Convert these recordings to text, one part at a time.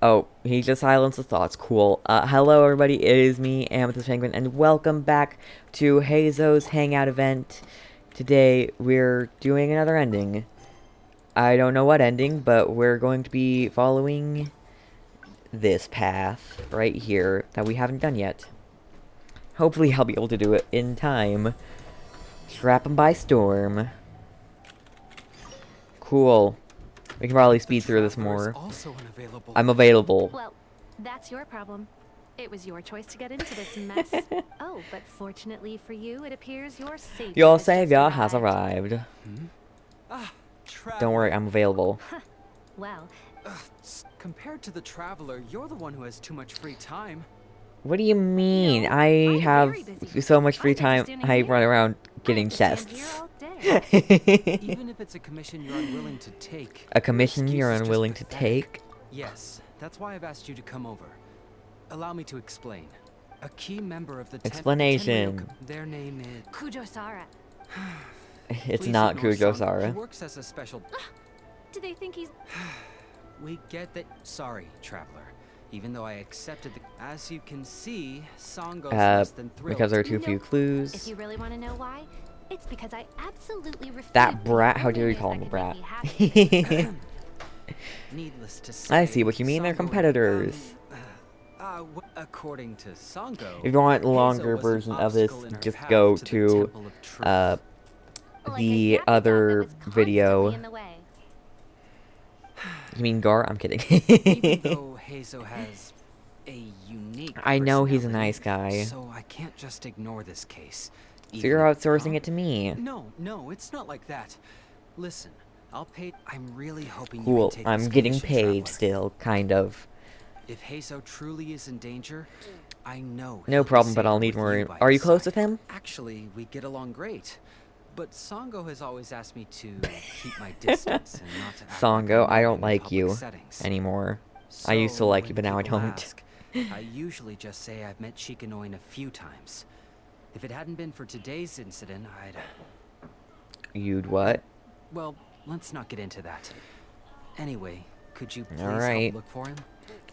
Oh, he just silenced the thoughts. Cool. Hello everybody, it is me, Amethyst Penguin, and welcome back to Heizou's Hangout event. Today, we're doing another ending. I don't know what ending, but we're going to be following this path right here that we haven't done yet. Hopefully I'll be able to do it in time. Strap 'em by storm. Cool. We can probably speed through this more. I'm available. Well, that's your problem. It was your choice to get into this mess. Oh, but fortunately for you, it appears your savior Your has savior just has arrived. Don't worry, I'm available. Well, compared to the traveler, you're the one who has too much free time. What do you mean? No, I I'm have very busy. so much free I'm busy time, standing I here. run around getting I could stand here chests. all day. Even if it's a commission you're unwilling to take. A commission your you're excuse is just unwilling to pathetic. take? Yes, that's why I've asked you to come over. Allow me to explain. A key member of the Explanation. Their name is Kujo-Sara. It's Please not ignore Sango. He Kujo-Sara. works as a special. Do they think he's... We get that. Sorry, traveler. Even though I accepted the, as you can see, Sango's less than thrilled. Because there are too few If clues. you really want to know why, it's because I absolutely refuse. That brat, how dare you call him a brat? Needless to say, I see what you mean, they're Sango, competitors. according to Sango, If you want a Heizou longer was an version of this, obstacle in her just path go the to, Temple of Truth. the other video. You mean Gar? I'm kidding. Even though Heizou has a unique I know he's a personality, nice guy. so I can't just ignore this case. So you're outsourcing it to me. No, it's not like that. Listen, I'll pay. I'm really hoping you Cool. can take I'm this getting commission, paid traveler. still, kind of. If Heizou truly is in danger, I know. No he'll be problem, but I'll safe need with more. you by Are you his close side. with him? Actually, we get along great. But Sango has always asked me to keep my distance and not to act Sango, like I I'm don't in like public you settings. anymore. I used to like you, when but now I people don't. ask, I usually just say I've met Shikanoin a few times. If it hadn't been for today's incident, I'd... You'd what? Well, let's not get into that. Anyway, could you please Alright. help look for him?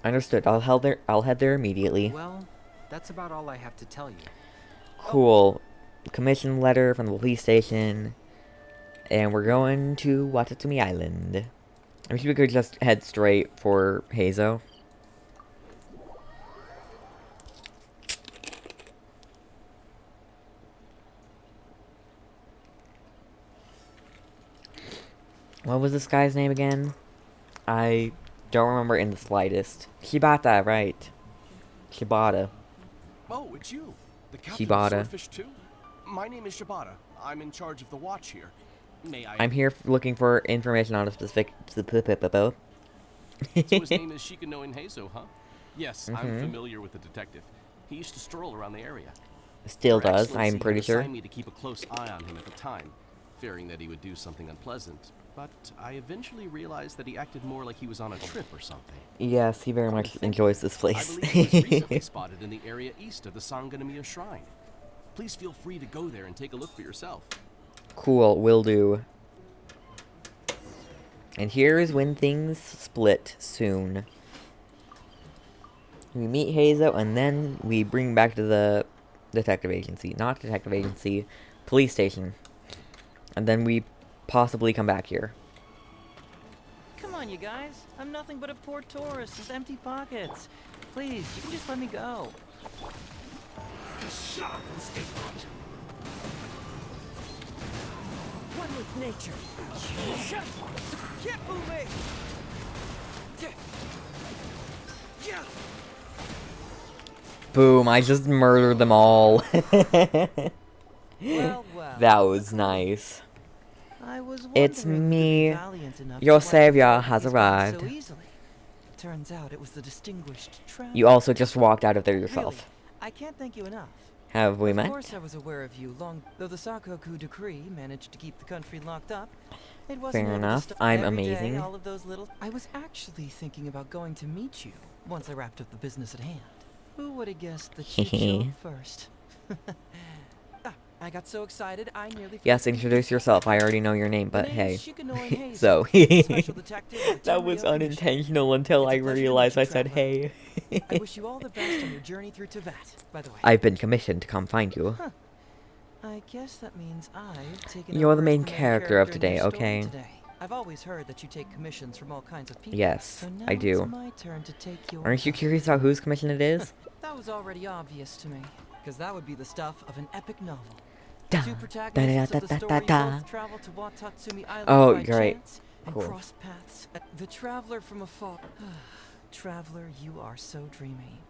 Understood. I'll head there immediately. Well, that's about all I have to tell you. Cool. Commission letter from the police station. And we're going to Watatsumi Island. I wish we could just head straight for Heizou. What was this guy's name again? I don't remember in the slightest. Shibata, right. Shibata. Oh, it's you. The captain Shibata. of Swordfish too? My name is Shibata. I'm in charge of the watch here. May I... I'm here looking for information on a specific... So his name is Shikanoin Heizou, huh? Yes, I'm familiar with the detective. He used to stroll around the area. Still Your does, Excellency I'm pretty had sure. assigned me to keep a close eye on him at the time, fearing that he would do something unpleasant. But I eventually realized that he acted more like he was on a trip or something. Yes, he very much enjoys this I place. believe he was recently spotted in the area east of the Sangonomiya Shrine. Please feel free to go there and take a look for yourself. Cool, will do. And here is when things split soon. We meet Heizou, and then we bring back to the detective agency. Not detective agency, police station. And then we possibly come back here. Come on, you guys. I'm nothing but a poor tourist with empty pockets. Please, you can just let me go. One with nature. Keep moving. Boom, I just murdered them all. Well, well. That was nice. I was It's wondering who could me. be valiant enough Your to wipe the savior floor has with these guns arrived. So easily. Turns out it was the distinguished traveler. You also just walked out of there Really, yourself. I can't thank you enough. Have we Of met? course I was aware of you long though the Sakoku decree managed to keep the country locked up. It wasn't Fair able to enough. stop I'm every day, amazing. all of those little I was actually thinking about going to meet you once I wrapped up the business at hand. Who would have guessed that you'd show up first? I got so excited I nearly Yes, introduce yourself. I already know your name, but hey. Heizou, So, special detective of the that was Tamriel Commission. unintentional until It's I a pleasure to realized meet you, I said Traveler. hey. I wish you all the best on your journey through Teyvat, by the way. I've been commissioned to come find you. Huh. I guess that means I've taken You're over the as main character of in today, your story okay? today. I've always heard that you take commissions from all kinds of people. Yes, so now I do. It's my turn to take your Aren't you part. curious about whose commission it is? That was already obvious to me, because that would be the stuff of an epic novel. Da, Two protagonists of the story both travel to Watatsumi Island Oh, by you're right. chance and Cool. cross paths. The traveler from afar. Traveler, you are so dreamy.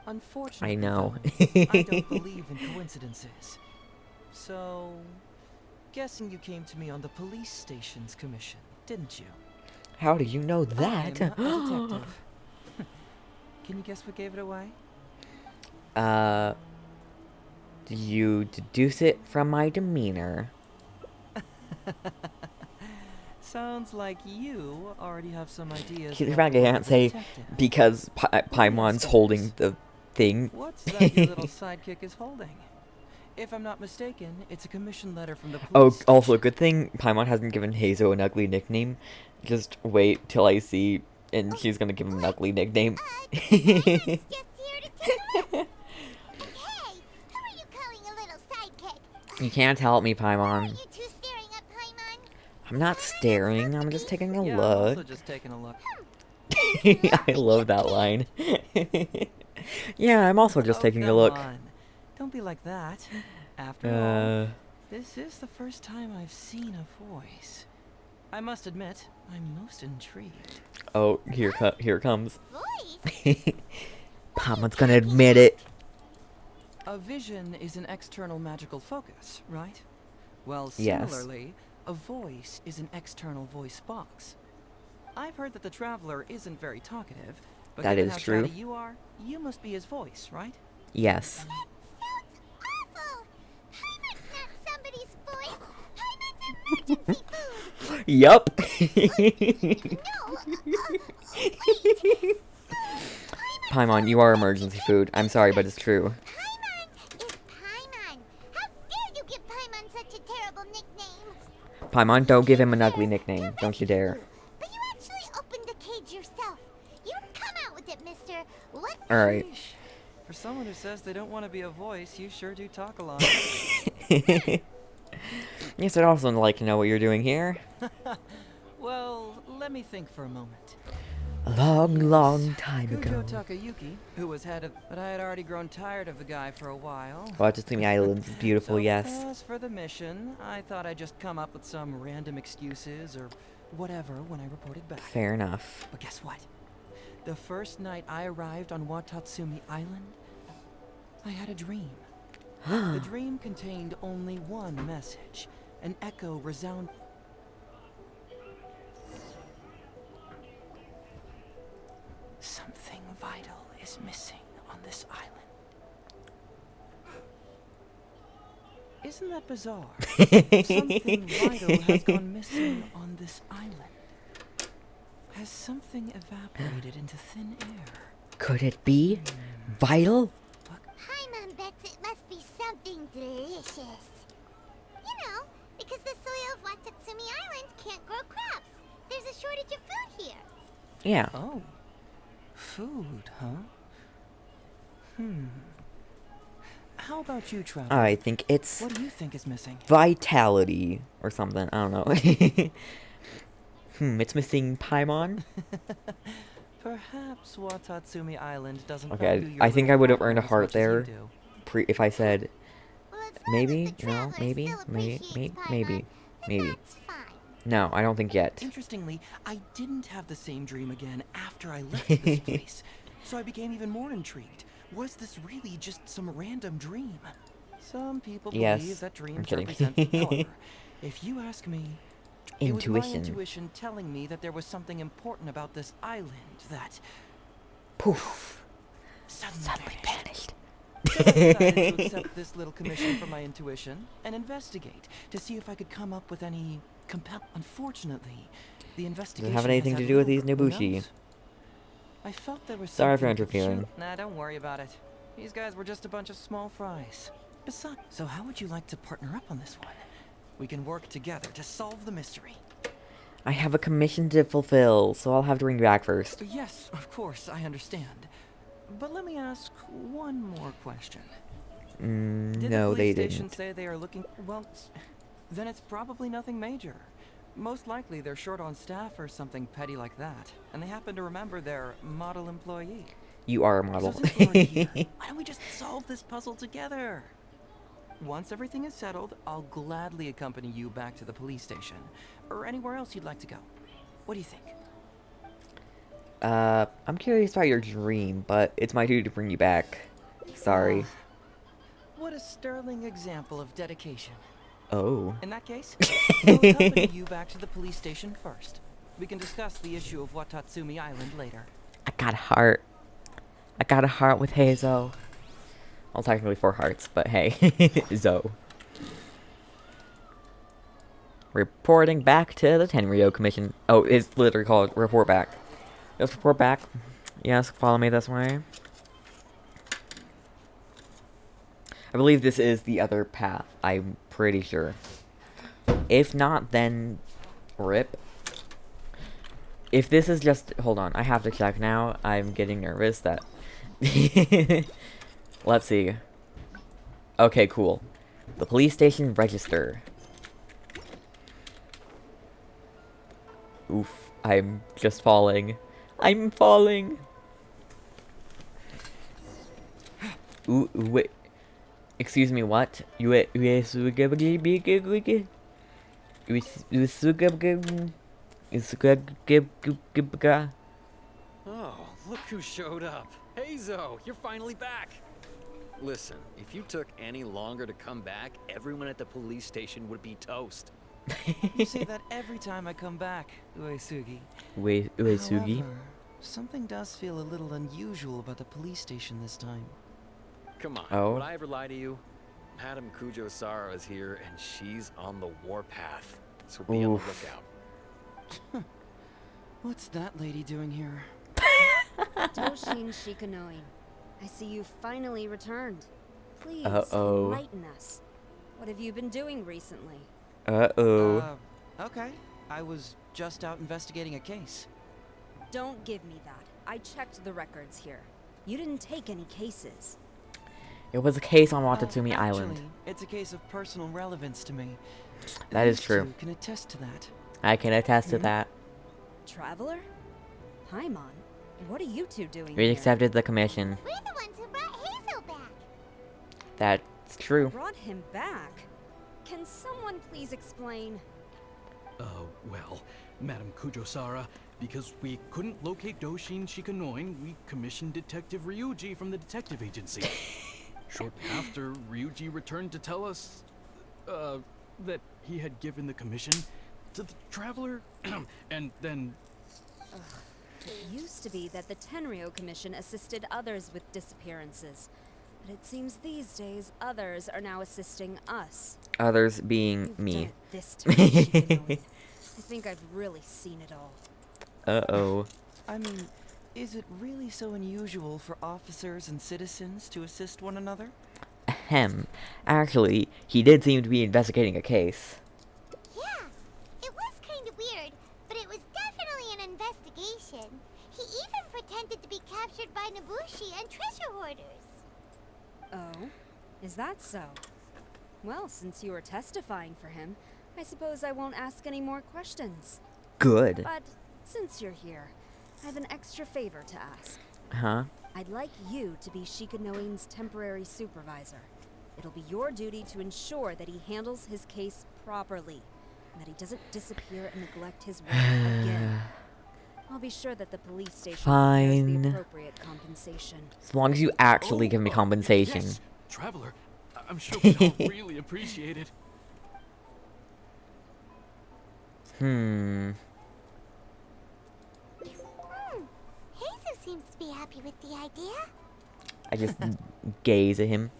Unfortunately, I know. though, I don't believe in coincidences. So, guessing you came to me on the police station's commission, didn't you? How do you know that? I'm a detective. Can you guess what gave it away? Do you deduce it from my demeanor? Sounds like you already have some ideas. Keep about back, I the can't work of a say detective. because Paimon's holding the thing. What's that your little sidekick is holding? If I'm not mistaken, it's a commission letter from the police. Oh, also, station. good thing Paimon hasn't given Heizou an ugly nickname. Just wait till I see, and she's gonna give him an ugly nickname. Just here to take a look. Hey, who are you calling a little sidekick? You can't help me, Are Paimon. you two staring at Paimon? I'm not staring, I'm just taking a Yeah, I'm also look. just taking a look. I love that line. Yeah, I'm also just Oh, taking a come look. on. Don't be like that. After all, Uh, this is the first time I've seen a voice. I must admit, I'm most intrigued. oh, here it comes. Voice? Paimon's gonna admit it. A vision is an external magical focus, right? Well, Yes. similarly, a voice is an external voice box. I've heard that the traveler isn't very talkative, but That given is how true. chatty you are, you must be his voice, right? Yes. Sounds awful. Paimon's not somebody's voice. Paimon's emergency food. Yup. No, Paimon, you are emergency food. I'm sorry, but it's true. Paimon is Paimon. How dare you give Paimon such a terrible nickname? Paimon, don't give him an ugly nickname. Don't you dare. But you actually opened the cage yourself. You come out with it, mister. What? Alright. Sheesh. For someone who says they don't want to be a voice, you sure do talk a lot. Yes, I'd also like to know what you're doing here. Well, let me think for a moment. A long time Kujo ago. Takayuki, who was head of, but I had already grown tired of the guy for a while. Watatsumi Island is beautiful, So, yes. as for the mission, I thought I'd just come up with some random excuses or whatever when I reported back. Fair enough. But guess what? The first night I arrived on Watatsumi Island, I had a dream. The dream contained only one message, an echo resound. Something vital is missing on this island. Isn't that bizarre? Something vital has gone missing on this island. Has something evaporated into thin air? Could it be vital? Paimon bets it must be something delicious. You know, because the soil of Watatsumi Island can't grow crops. There's a shortage of food here. Yeah. Oh. Food, huh? How about you, Traveler? I think it's What do you think is missing? vitality or something. I don't know. It's missing Paimon. Perhaps Watatsumi Island doesn't Okay, value your I think I little would have water earned a as heart much as you there. do. If I said Well, as long maybe, as the no, traveler maybe, still appreciates Paimon, maybe, then maybe. that's fine. No, I don't think yet. Interestingly, I didn't have the same dream again after I left this place, so I became even more intrigued. Was this really just some random dream? Some people Yes, believe that I'm dreams kidding. represent however, if you ask me, it was my Intuition. intuition telling me that there was something important about this island that Poof. suddenly vanished. Vanished. So I decided to accept this little commission from my intuition and investigate to see if I could come up with any Unfortunately, the investigation have anything has to had do with little- these who Nobushi. knows? I felt there was Sorry for something interfering. Nah, don't worry about it. These guys were just a bunch of small fries. Besides, so how would you like to partner up on this one? We can work together to solve the mystery. I have a commission to fulfill, so I'll have to ring you back first. Yes, of course, I understand. But let me ask one more question. Did No, the they police station didn't. say they are looking? Well, then it's probably nothing major. Most likely they're short on staff or something petty like that, and they happen to remember their model employee. You are a model. So since we're already here, why don't we just solve this puzzle together? Once everything is settled, I'll gladly accompany you back to the police station, or anywhere else you'd like to go. What do you think? I'm curious about your dream, but it's my duty to bring you back. Sorry. What a sterling example of dedication. Oh. In that case, I'll accompany you back to the police station first. We can discuss the issue of Watatsumi Island later. I got a heart. I got a heart with Heizou. Well, technically 4 hearts, but hey. Zo. Reporting back to the Tenryo Commission. Oh, it's literally called Report Back. Just report back. Yes, follow me this way. I believe this is the other path. I'm pretty sure. If not, then rip. If this is just... Hold on, I have to check now. I'm getting nervous that... Let's see. Okay, cool. The police station register. Oof, I'm just falling. I'm falling. Ooh, wait. Excuse me, what? Oh, look who showed up. Heizou, you're finally back. Listen, if you took any longer to come back, everyone at the police station would be toast. You say that every time I come back, Uesugi. Uesugi? However, something does feel a little unusual about the police station this time. Come on, Oh? would I ever lie to you? Madame Kujo-Sara is here, and she's on the warpath. So be on the lookout. What's that lady doing here? Toshin Shikanoi, I see you finally returned. Please, Uh-oh. enlighten us. What have you been doing recently? Uh-oh. Okay. I was just out investigating a case. Don't give me that. I checked the records here. You didn't take any cases. It was a case on Watatsumi Island. Actually, it's a case of personal relevance to me. That is These true. two can attest to that. I can attest to that. Traveler? Paimon, what are you two doing We here? accepted the commission. We're the ones who brought Heizou back. That's true. Brought him back? Can someone please explain? Well, Madame Kujo-Sara, because we couldn't locate Doshin Shikanoin, we commissioned Detective Ryuji from the detective agency. Shortly after, Ryuji returned to tell us, that he had given the commission to the Traveler, and then... It used to be that the Tenryo Commission assisted others with disappearances. But it seems these days others are now assisting us. Others being You've me. done it this time, Shikanoin. I think I've really seen it all. Uh-oh. I mean, is it really so unusual for officers and citizens to assist one another? Ahem. Actually, he did seem to be investigating a case. Yeah, it was kind of weird, but it was definitely an investigation. He even pretended to be captured by Nobushi and treasure hoarders. Oh? Is that so? Well, since you were testifying for him, I suppose I won't ask any more questions. Good. But since you're here, I have an extra favor to ask. Huh? I'd like you to be Shikanoin's temporary supervisor. It'll be your duty to ensure that he handles his case properly, and that he doesn't disappear and neglect his work again. I'll be sure that the police station prepares Fine. the appropriate compensation. As long as you actually give me Oh, compensation. Yes, Traveler, I'm sure we'd all really appreciate it. Hmm. Heizou seems to be happy with the idea. I just gaze at him.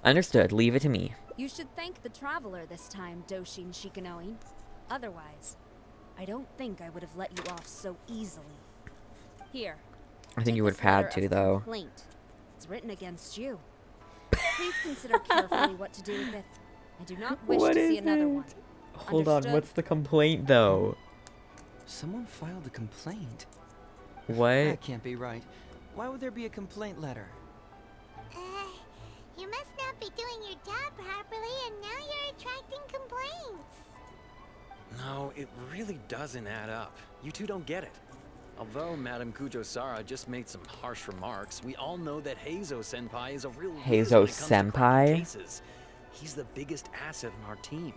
Understood. Leave it to me. You should thank the traveler this time, Doshin Shikanoin. Otherwise, I don't think I would have let you off so easily. Here. I think take you would this have had letter to, of though. complaint. It's written against you. Please consider carefully what to do with it. I do not wish What to see is another it? one. Hold on, Understood? what's the complaint though? Someone filed a complaint. What? That can't be right. Why would there be a complaint letter? You must not be doing your job properly, and now you're attracting complaints. No, it really doesn't add up. You two don't get it. Although Madame Kujo-Sara just made some harsh remarks, we all know that Heizou-senpai is a real whiz when it comes to cracking Heizou-senpai? cases. He's the biggest asset in our team.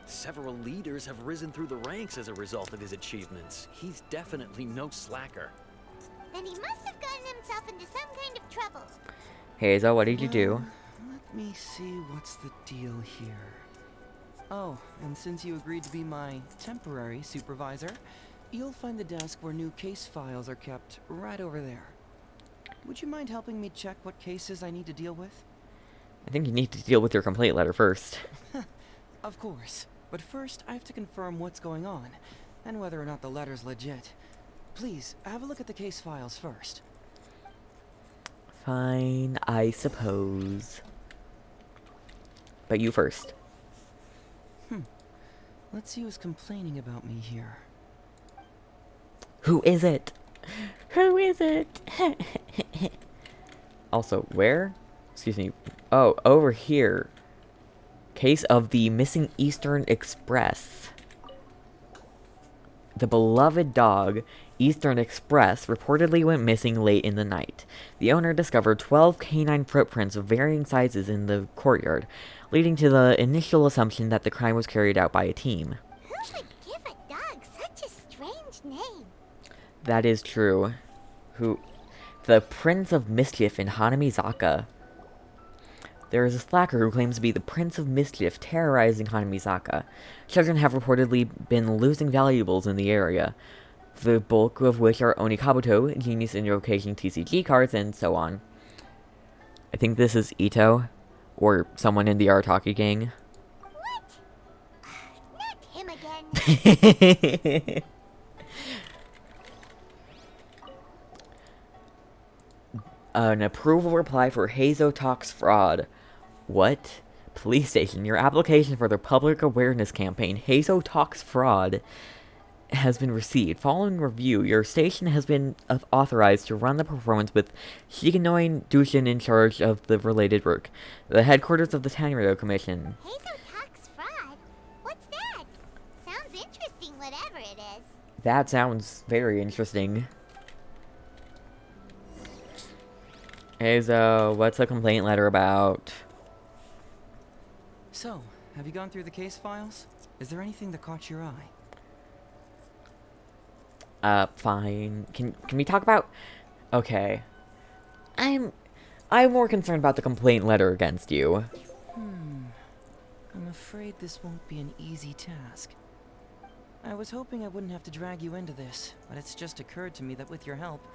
Several leaders have risen through the ranks as a result of his achievements. He's definitely no slacker. Then he must have gotten himself into some kind of trouble. Hazel, what did you do? Well, let me see what's the deal here. Oh, and since you agreed to be my temporary supervisor, you'll find the desk where new case files are kept right over there. Would you mind helping me check what cases I need to deal with? I think you need to deal with your complaint letter first. Of course. But first, I have to confirm what's going on, and whether or not the letter's legit. Please, have a look at the case files first. Fine, I suppose. But you first. Let's see who's complaining about me here. Who is it? Who is it? Also, where? Excuse me. Oh, over here. Case of the missing Eastern Express. The beloved dog, Eastern Express, reportedly went missing late in the night. The owner discovered 12 canine footprints of varying sizes in the courtyard, leading to the initial assumption that the crime was carried out by a team. Who would give a dog such a strange name? That is true. The Prince of Mischief in Hanamizaka. There is a slacker who claims to be the Prince of Mischief terrorizing Hanamizaka. Children have reportedly been losing valuables in the area, the bulk of which are Onikabuto, Genius Invocation TCG cards, and so on. I think this is Ito, or someone in the Arataki gang. What? Not him again. An approval reply for Heizou Tox fraud. What? Police station, your application for the public awareness campaign, Heizou Tox fraud, has been received. Following review, your station has been authorized to run the performance with Shigenoin Dushin in charge of the related work. The headquarters of the Tanryo Commission. Heizou Tox fraud? What's that? Sounds interesting, whatever it is. That sounds very interesting. Heizou, what's the complaint letter about? So, have you gone through the case files? Is there anything that caught your eye? Fine. Can we talk about... Okay. I'm more concerned about the complaint letter against you. I'm afraid this won't be an easy task. I was hoping I wouldn't have to drag you into this, but it's just occurred to me that with your help,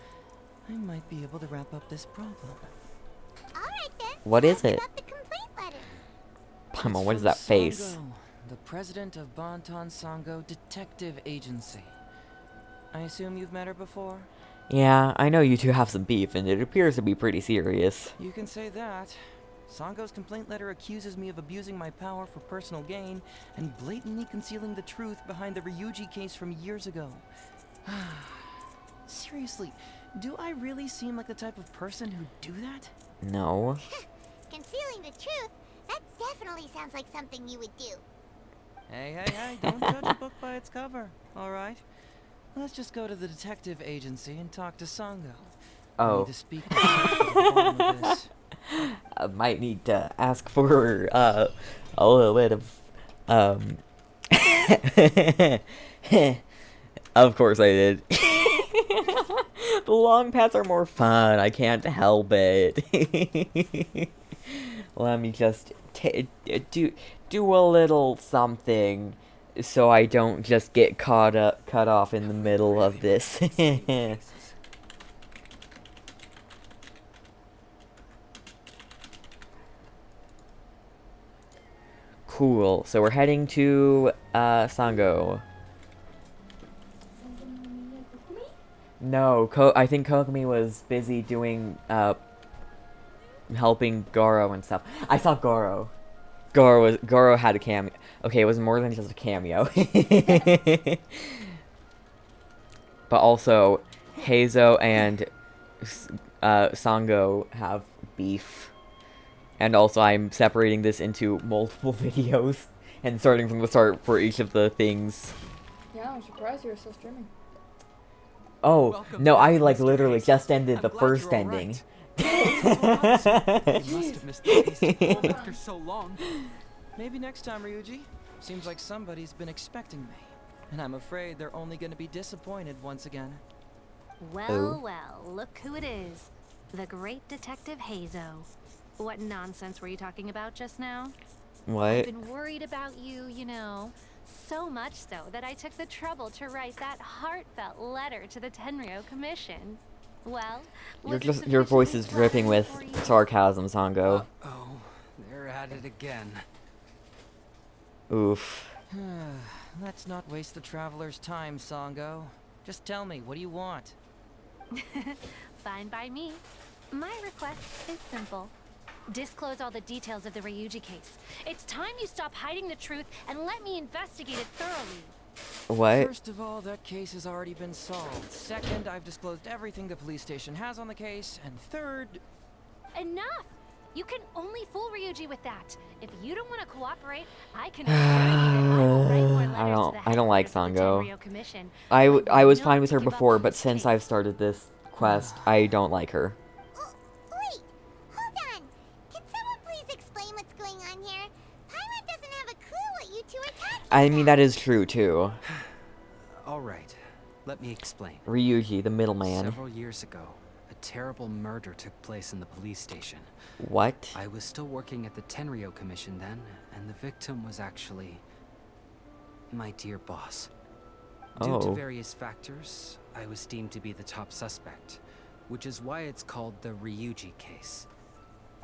I might be able to wrap up this problem. Alright then. What is tell us it? about the complaint letter. Paimon, It's what is from that face? Sango, the president of Bantan Sango Detective Agency. I assume you've met her before? Yeah, I know you two have some beef, and it appears to be pretty serious. You can say that. Sango's complaint letter accuses me of abusing my power for personal gain and blatantly concealing the truth behind the Ryuji case from years ago. Seriously, do I really seem like the type of person who'd do that? No. Concealing the truth? That definitely sounds like something you would do. Hey, don't judge a book by its cover, alright? Let's just go to the detective agency and talk to Sango. I Oh. need to speak to her at the bottom of this. I might need to ask for, a little bit of, Of course I did. The long paths are more fun, I can't help it. Let me just do a little something so I don't just get cut off in the middle of this. Cool. So we're heading to Sango. No, I think Kokomi was busy doing helping Goro and stuff. I saw Goro. Goro had a cameo. Okay, it was more than just a cameo. But also, Heizou and Sango have beef. And also, I'm separating this into multiple videos and starting from the start for each of the things. Yeah, I'm surprised you're still streaming. Oh, Welcome no, back, I like Mr. literally Heizou. just ended I'm the glad first you're all ending. right. You must have missed the taste of home after so long. Maybe next time, Ryuji. Seems like somebody's been expecting me. And I'm afraid they're only going to be disappointed once again. Well, well, look who it is. The great Detective Heizou. What nonsense were you talking about just now? I've What? been worried about you, you know. So much so that I took the trouble to write that heartfelt letter to the Tenryo Commission. Well, Your voice is dripping with sarcasm, Sango. Oh, they're at it again. Oof. Let's not waste the traveler's time, Sango. Just tell me, what do you want? Fine by me. My request is simple. Disclose all the details of the Ryuji case. It's time you stop hiding the truth and let me investigate it thoroughly. What? First of all, that case has already been solved. Second, I've disclosed everything the police station has on the case. And third... Enough! You can only fool Ryuji with that. If you don't want to cooperate, I can assure you that I will write more letters to the I don't like headquarters of the Sango. Tenryo Commission. I was fine not with to her give up before, on but this since case. I've started this quest, I don't like her. Oh, wait, hold on. Can someone please explain what's going on here? Paimon doesn't have a clue what you two are talking I mean, about. that is true, too. All right, let me explain. Ryuji, the middleman. Several years ago, a terrible murder took place in the police station. What? I was still working at the Tenryo Commission then, and the victim was actually my dear boss. Due to Oh. various factors, I was deemed to be the top suspect, which is why it's called the Ryuji case.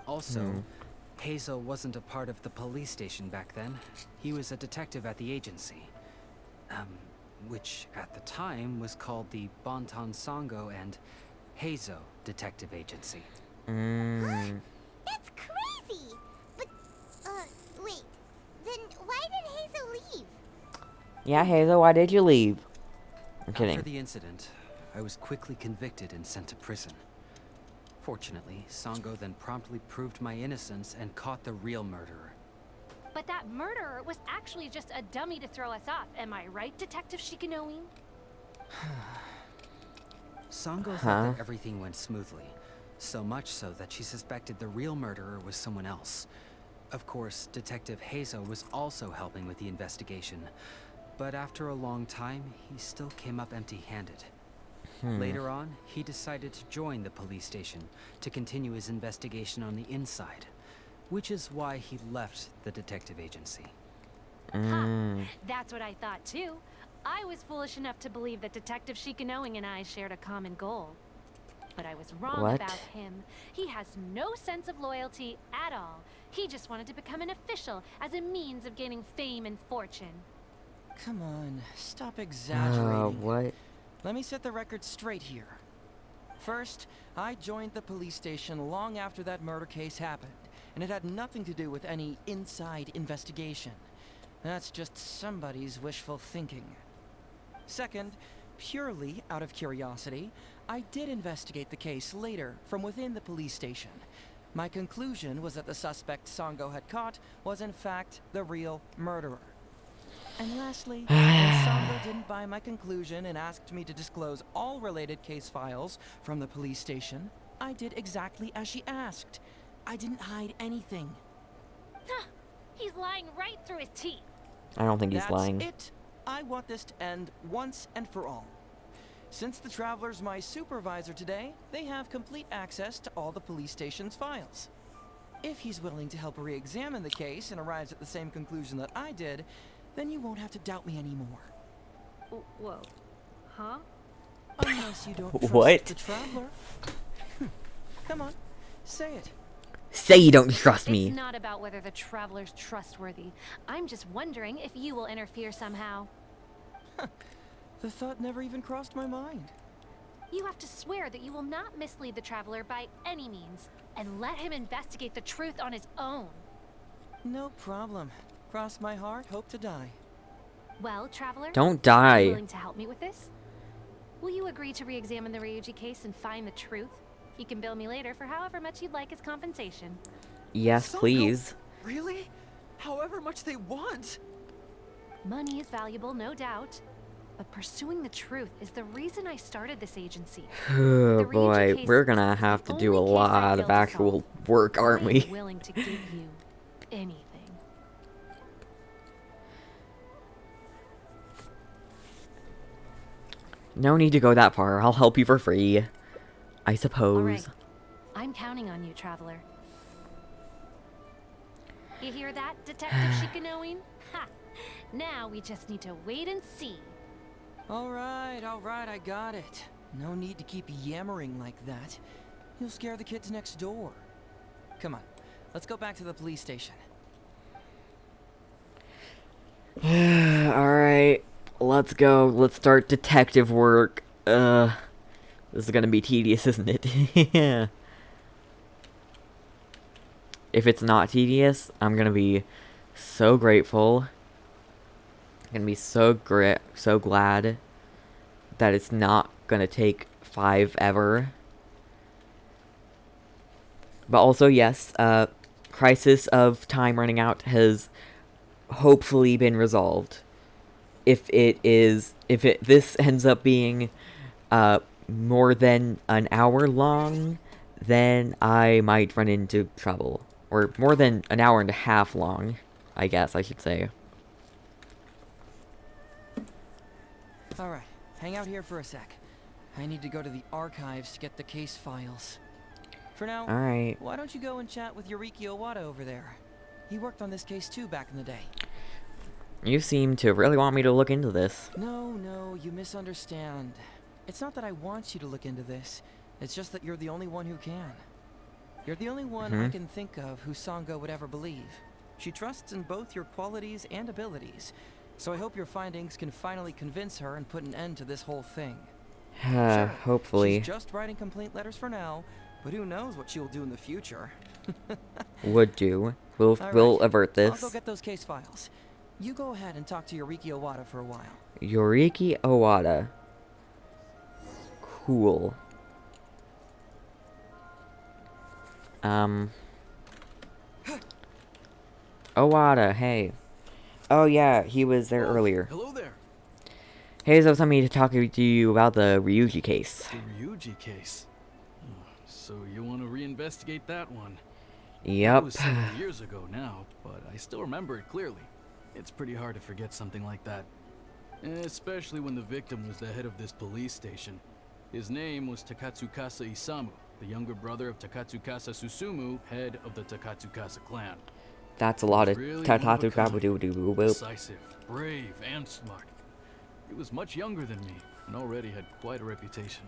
Also, Heizou wasn't a part of the police station back then. He was a detective at the agency. Which at the time was called the Bonton Sango and Heizou Detective Agency. That's crazy! But, wait. Then why did Heizou leave? Yeah, Heizou, why did you leave? I'm kidding. After the incident, I was quickly convicted and sent to prison. Fortunately, Sango then promptly proved my innocence and caught the real murderer. But that murderer was actually just a dummy to throw us off. Am I right, Detective Shikanoe? Sango thought that everything went smoothly, so much so that she suspected the real murderer was someone else. Of course, Detective Heizou was also helping with the investigation, but after a long time, he still came up empty-handed. Later on, he decided to join the police station to continue his investigation on the inside, which is why he left the detective agency. That's what I thought too. I was foolish enough to believe that Detective Shikanoe and I shared a common goal. But I was wrong What? about him. He has no sense of loyalty at all. He just wanted to become an official as a means of gaining fame and fortune. Come on, stop exaggerating. What? Let me set the record straight here. First, I joined the police station long after that murder case happened, and it had nothing to do with any inside investigation. That's just somebody's wishful thinking. Second, purely out of curiosity, I did investigate the case later from within the police station. My conclusion was that the suspect Sango had caught was in fact the real murderer. And lastly, when Sango didn't buy my conclusion and asked me to disclose all related case files from the police station, I did exactly as she asked. I didn't hide anything. He's lying right through his teeth. I don't think he's That's lying. it. I want this to end once and for all. Since the Traveler's my supervisor today, they have complete access to all the police station's files. If he's willing to help re-examine the case and arrives at the same conclusion that I did, then you won't have to doubt me anymore. Whoa. Huh? Unless you don't trust What? the Traveler. Come on, say it. Say you don't trust me. It's not about whether the Traveler's trustworthy. I'm just wondering if you will interfere somehow. The thought never even crossed my mind. You have to swear that you will not mislead the Traveler by any means, and let him investigate the truth on his own. No problem. Cross my heart, hope to die. Well, Traveler? Don't Are you die. willing to help me with this? Will you agree to re-examine the Ryuji case and find the truth? You can bill me later for however much you'd like as compensation. Yes, Sango, please. Really? However much they want? Money is valuable, no doubt. But pursuing the truth is the reason I started this agency. Oh The boy, Ryuji case we're gonna is the have to do a only case I lot failed of to actual solve. work, aren't I we? am willing to give you anything. No need to go that far. I'll help you for free. I suppose. All right. I'm counting on you, Traveler. You hear that, Detective Shikanoin? Ha! Now we just need to wait and see. All right, I got it. No need to keep yammering like that. You'll scare the kids next door. Come on, let's go back to the police station. Alright, let's go. Let's start detective work. This is gonna be tedious, isn't it? Yeah. If it's not tedious, I'm gonna be so grateful. I'm gonna be so glad that it's not gonna take 5 ever. But also, yes, crisis of time running out has hopefully been resolved. If this ends up being more than an hour long, then I might run into trouble. Or more than an hour and a half long, I guess I should say. All right, hang out here for a sec. I need to go to the archives to get the case files. For now, Alright. why don't you go and chat with Yoriki Owada over there? He worked on this case too back in the day. You seem to really want me to look into this. No, you misunderstand. It's not that I want you to look into this. It's just that you're the only one who can. You're the only one I can think of who Sango would ever believe. She trusts in both your qualities and abilities. So I hope your findings can finally convince her and put an end to this whole thing. Sure, Hopefully. she's just writing complaint letters for now, but who knows what she'll do in the future. Would do. We'll All right, avert this. I'll go get those case files. You go ahead and talk to Yoriki Owada for a while. Yoriki Owada. Cool. Owada, hey. Oh yeah, he was there earlier. Hello there. Hey, so something to talk to you about the Ryuji case. The Ryuji case. Oh, so you want to reinvestigate that one? That Yep. was several years ago now, but I still remember it clearly. It's pretty hard to forget something like that. Especially when the victim was the head of this police station. His name was Takatsukasa Isamu, the younger brother of Takatsukasa Susumu, head of the Takatsukasa clan. That's a lot of Really tatatu one of a kabu doo boop. Decisive, brave, and smart. He was much younger than me, and already had quite a reputation.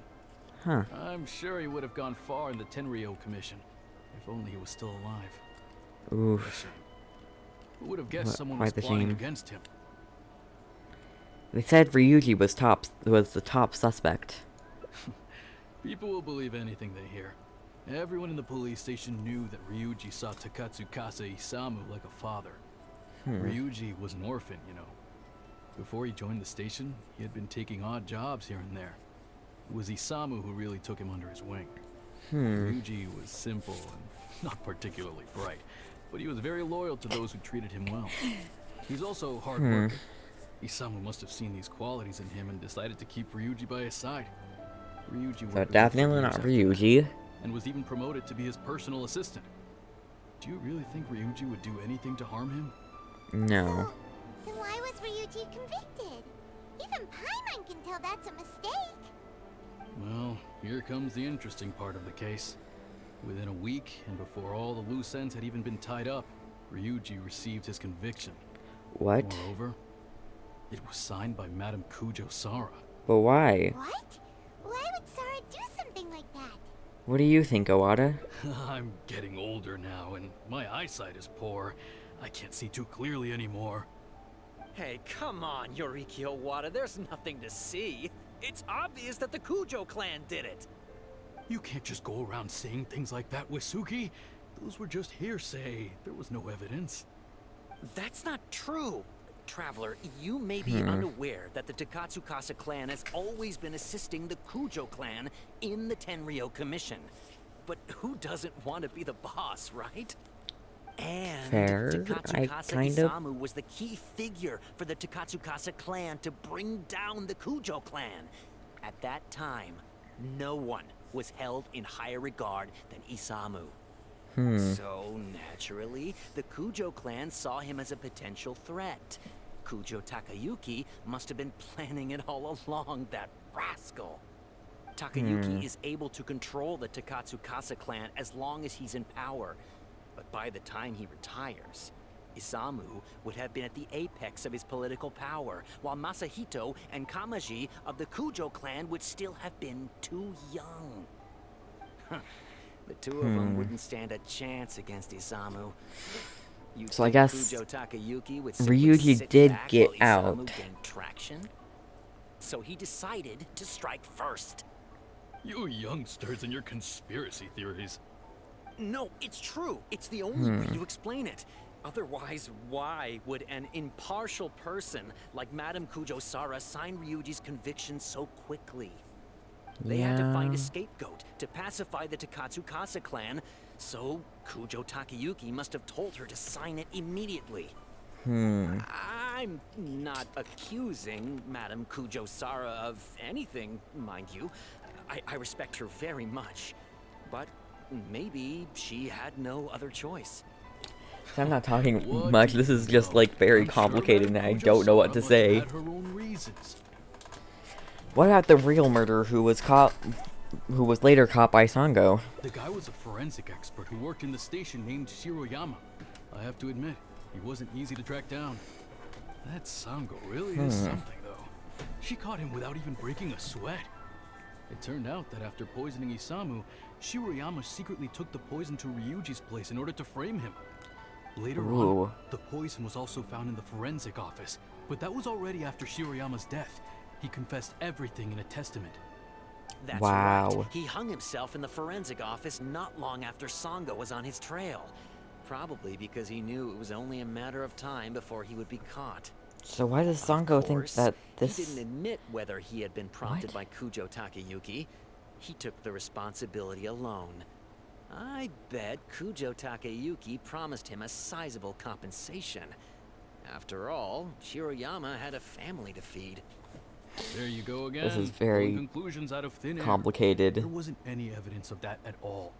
Huh. I'm sure he would have gone far in the Tenryo Commission, if only he was still alive. What a Oof. shame. Who would have guessed someone quite was the plotting shame. against him? They said Ryuji was the top suspect. People will believe anything they hear. Everyone in the police station knew that Ryuji saw Takatsukasa Isamu like a father. Ryuji was an orphan, you know. Before he joined the station, he had been taking odd jobs here and there. It was Isamu who really took him under his wing. Ryuji was simple and not particularly bright, but he was very loyal to those who treated him well. He's also hard-working. Isamu must have seen these qualities in him and decided to keep Ryuji by his side. Ryuji So worked with him for definitely years not after Ryuji. that, and was even promoted to be his personal assistant. Do you really think Ryuji would do anything to harm him? No. Then why was Ryuji convicted? Even Paimon can tell that's a mistake. Well, here comes the interesting part of the case. Within a week, and before all the loose ends had even been tied up, Ryuji received his conviction. What? Moreover, it was signed by Madame Kujo-Sara. But why? What? Why would Sara do something like that? What do you think, Owada? I'm getting older now, and my eyesight is poor. I can't see too clearly anymore. Hey, come on, Yoriki Owada. There's nothing to see. It's obvious that the Kujo clan did it. You can't just go around saying things like that, Wisuki. Those were just hearsay. There was no evidence. That's not true. Traveler, you may be unaware that the Takatsukasa clan has always been assisting the Kujo clan in the Tenryou Commission. But who doesn't want to be the boss, right? And Fair. Takatsukasa kind of. Isamu was the key figure for the Takatsukasa clan to bring down the Kujo clan. At that time, no one was held in higher regard than Isamu. So, naturally, the Kujo clan saw him as a potential threat. Kujo Takayuki must have been planning it all along, that rascal. Takayuki is able to control the Takatsukasa clan as long as he's in power. But by the time he retires, Isamu would have been at the apex of his political power, while Masahito and Kamaji of the Kujo clan would still have been too young. The two of them wouldn't stand a chance against Isamu. So I guess Kujo Takayuki would Ryuji sit did back get while Isamu out. gained traction? So he decided to strike first. You youngsters and your conspiracy theories. No, it's true. It's the only way to explain it. Otherwise, why would an impartial person like Madame Kujo-Sara sign Ryuji's conviction so quickly? They had to find a scapegoat to pacify the Takatsukasa clan, so Kujo Takayuki must have told her to sign it immediately. I'm not accusing Madame Kujo-Sara of anything, mind you. I respect her very much, but maybe she had no other choice. I'm not talking much. This is just like very complicated and I don't know what to say. What about the real murderer who was later caught by Sango? The guy was a forensic expert who worked in the station named Shiroyama. I have to admit, he wasn't easy to track down. That Sango really is something, though. She caught him without even breaking a sweat. It turned out that after poisoning Isamu, Shiroyama secretly took the poison to Ryuji's place in order to frame him. Later on, the poison was also found in the forensic office, but that was already after Shiroyama's death. He confessed everything in a testament. That's right. He hung himself in the forensic office not long after Sango was on his trail. Probably because he knew it was only a matter of time before he would be caught. So why does Sango think that this... He didn't admit whether he had been prompted by Kujo Takayuki. He took the responsibility alone. I bet Kujo Takayuki promised him a sizable compensation. After all, Shiroyama had a family to feed. There you go again. This is very conclusions out of thin air. complicated. There wasn't any evidence of that at all.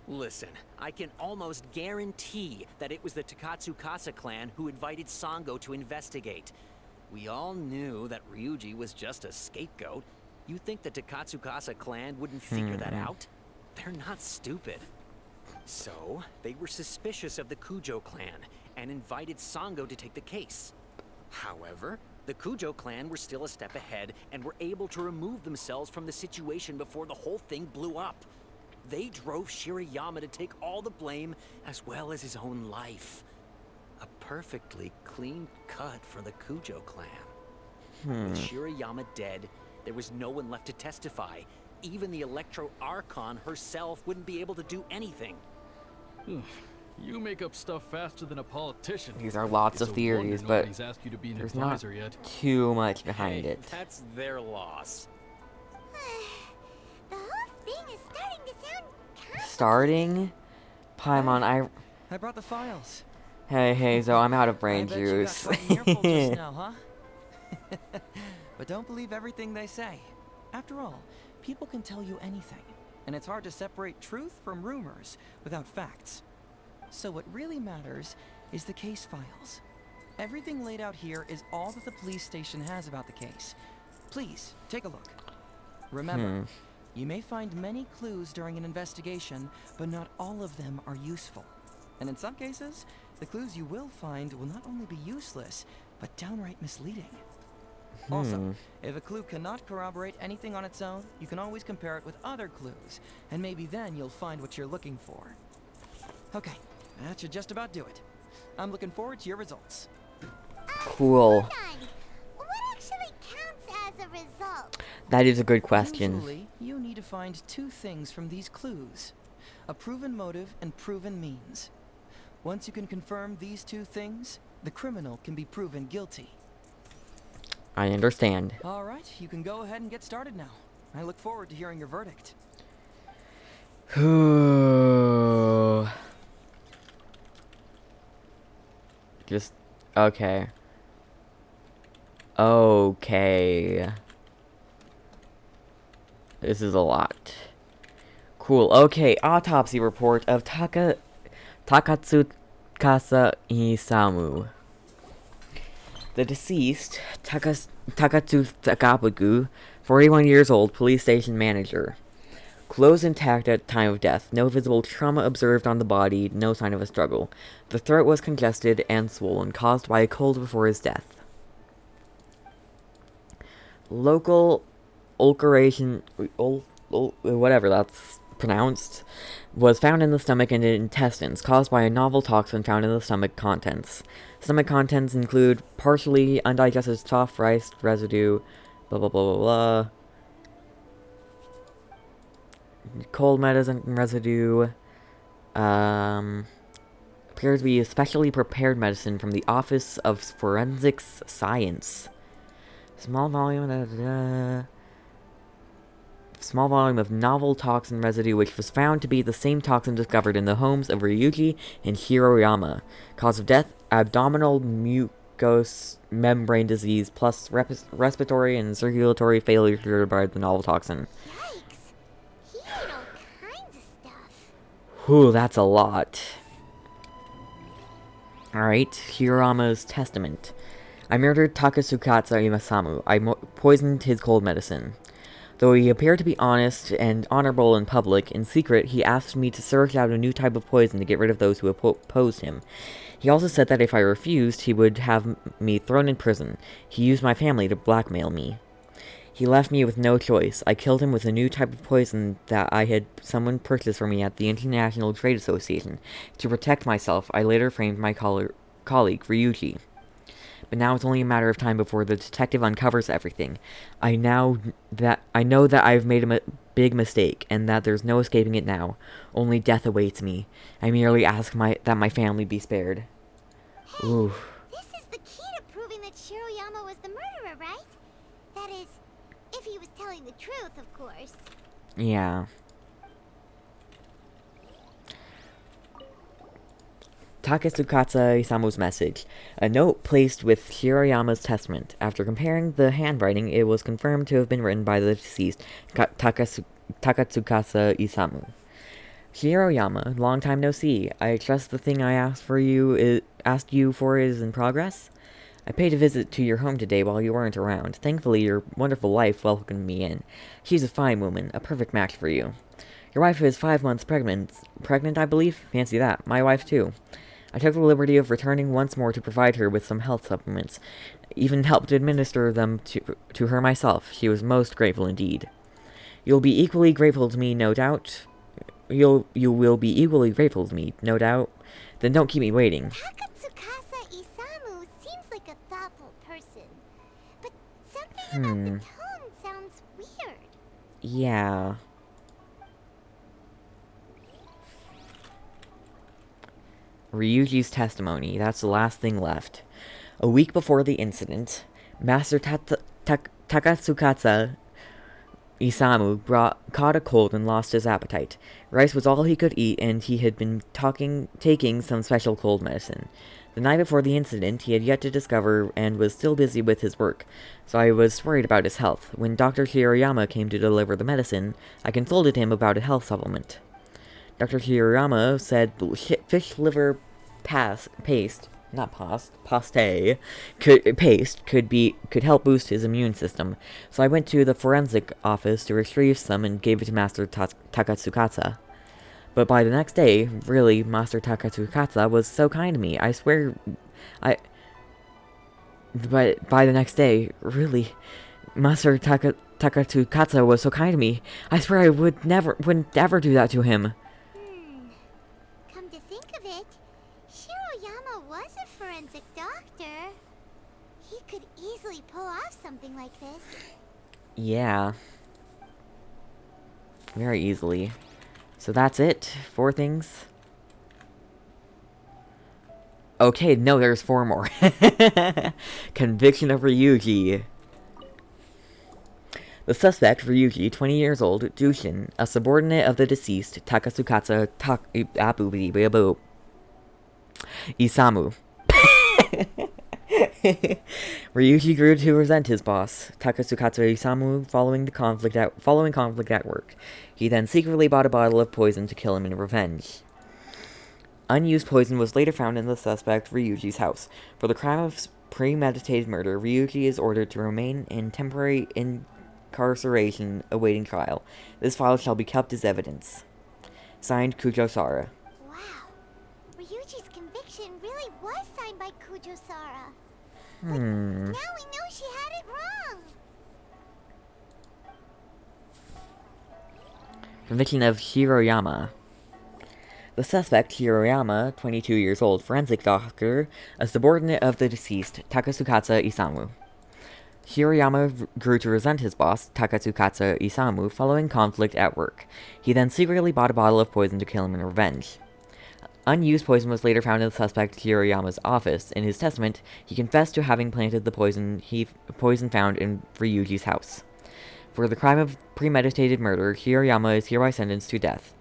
Listen, I can almost guarantee that it was the Takatsukasa clan who invited Sango to investigate. We all knew that Ryuji was just a scapegoat. You think the Takatsukasa clan wouldn't figure that out? They're not stupid. So, they were suspicious of the Kujo clan and invited Sango to take the case. However, the Kujo clan were still a step ahead and were able to remove themselves from the situation before the whole thing blew up. They drove Shiroyama to take all the blame as well as his own life. A perfectly clean cut for the Kujo clan. With Shiroyama dead, there was no one left to testify. Even the Electro Archon herself wouldn't be able to do anything. You make up stuff faster than a politician. These are lots of theories, but there's not too much behind it. That's their loss. The whole thing is starting to sound Starting? Paimon, I brought the files. Hey, Heizou, I'm out of brain I bet you got juice. something earful just now, huh? But don't believe everything they say. After all, people can tell you anything, and it's hard to separate truth from rumors without facts. So what really matters is the case files. Everything laid out here is all that the police station has about the case. Please, take a look. Remember, you may find many clues during an investigation, but not all of them are useful. And in some cases, the clues you will find will not only be useless, but downright misleading. Also, if a clue cannot corroborate anything on its own, you can always compare it with other clues, and maybe then you'll find what you're looking for. Okay, that should just about do it. I'm looking forward to your results. Cool. Hold on. What actually counts as a result? That is a good question. Usually, you need to find two things from these clues. A proven motive and proven means. Once you can confirm these two things, the criminal can be proven guilty. I understand. All right, you can go ahead and get started now. I look forward to hearing your verdict. Just, okay. Okay. This is a lot. Cool. Okay, autopsy report of Takatsukasa Isamu. The deceased, Takatsu Takapaku, 41 years old, police station manager. Clothes intact at time of death. No visible trauma observed on the body. No sign of a struggle. The throat was congested and swollen, caused by a cold before his death. Local ulceration, whatever that's pronounced, was found in the stomach and intestines, caused by a novel toxin found in the stomach contents. Stomach contents include partially undigested soft rice residue, blah blah blah blah blah. Cold medicine residue. Appears to be a specially prepared medicine from the Office of Forensics Science. Small volume of novel toxin residue, which was found to be the same toxin discovered in the homes of Ryuji and Hiroyama. Cause of death: abdominal mucous membrane disease plus respiratory and circulatory failure triggered by the novel toxin. Yikes! He ate all kinds of stuff. Whew, that's a lot. Alright, Hiroyama's testament. I murdered Takasukatsu Imasamu. I poisoned his cold medicine. Though he appeared to be honest and honorable in public, in secret he asked me to search out a new type of poison to get rid of those who opposed him. He also said that if I refused, he would have me thrown in prison. He used my family to blackmail me. He left me with no choice. I killed him with a new type of poison that I had someone purchase for me at the International Trade Association. To protect myself, I later framed my colleague, Ryuji. But now it's only a matter of time before the detective uncovers everything. I know that I've made a big mistake, and that there's no escaping it now. Only death awaits me. I merely ask that my family be spared. Hey, Ooh. this is the key to proving that Shiroyama was the murderer, right? That is, if he was telling the truth, of course. Yeah. Takasukatsu Isamu's message. A note placed with Hiroyama's testament. After comparing the handwriting, it was confirmed to have been written by the deceased, Takatsukasa Isamu. Hiroyama, long time no see. I trust the thing I asked you for is in progress? I paid a visit to your home today while you weren't around. Thankfully, your wonderful wife welcomed me in. She's a fine woman, a perfect match for you. Your wife is 5 months pregnant, I believe? Fancy that. My wife, too. I took the liberty of returning once more to provide her with some health supplements. Even helped administer them to her myself. She was most grateful indeed. You'll be equally grateful to me, no doubt. You will be equally grateful to me, no doubt. Then don't keep me waiting. Takatsukasa Isamu seems like a thoughtful person, but something about the tone sounds weird. Yeah. Ryuji's testimony. That's the last thing left. A week before the incident, Master Takatsukasa Isamu caught a cold and lost his appetite. Rice was all he could eat, and he had been taking some special cold medicine. The night before the incident, he had yet to discover and was still busy with his work, so I was worried about his health. When Dr. Hiroyama came to deliver the medicine, I consulted him about a health supplement. Dr. Hiroyama said fish liver paste could help boost his immune system. So I went to the forensic office to retrieve some and gave it to Master Takatsukasa. But by the next day, really, Master Takatsukasa was so kind to me. I swear, But by the next day, really, Master Takatsukasa was so kind to me. I swear I wouldn't ever do that to him. Come to think of it, Shiroyama was a forensic doctor. He could easily pull off something like this. Yeah. Very easily. So that's it. 4 things. Okay, no, there's 4 more. Conviction of Ryuji. The suspect, Ryuji, 20 years old, Jushin, a subordinate of the deceased, Takasukasa Isamu. Ryuji grew to resent his boss, Takasukasa Isamu, following conflict at work. He then secretly bought a bottle of poison to kill him in revenge. Unused poison was later found in the suspect Ryuji's house. For the crime of premeditated murder, Ryuji is ordered to remain in temporary incarceration awaiting trial. This file shall be kept as evidence. Signed, Kujo-sara. Wow. Ryuji's conviction really was signed by Kujo-sara. But now we know she had it wrong. Conviction of Hiroyama. The suspect, Hiroyama, 22 years old, forensic doctor, a subordinate of the deceased, Takasukasa Isamu. Hiroyama grew to resent his boss, Takasukasa Isamu, following conflict at work. He then secretly bought a bottle of poison to kill him in revenge. Unused poison was later found in the suspect Hiroyama's office. In his testament, he confessed to having planted the poison found in Ryuji's house. For the crime of premeditated murder, Hiroyama is hereby sentenced to death.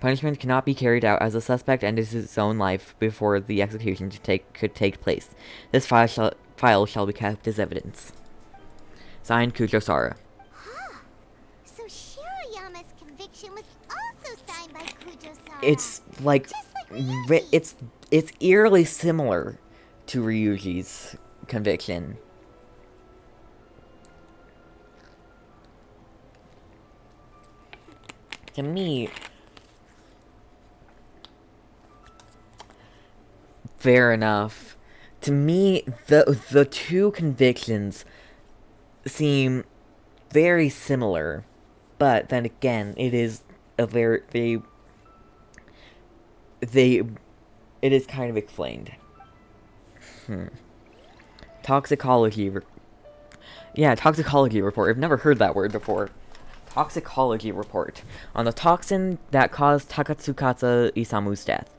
Punishment cannot be carried out as the suspect ended his own life before the execution could take place. This file shall be kept as evidence. Signed, Kujo-sara. Huh. So Hiroyama's conviction was also signed by Kujo-sara. It's like, it's eerily similar to Ryuji's conviction. To me, fair enough. To me, the 2 convictions seem very similar, but then again, it is a very it is kind of explained. Toxicology toxicology report. I've never heard that word before. Toxicology report on the toxin that caused Takasukasa Isamu's death.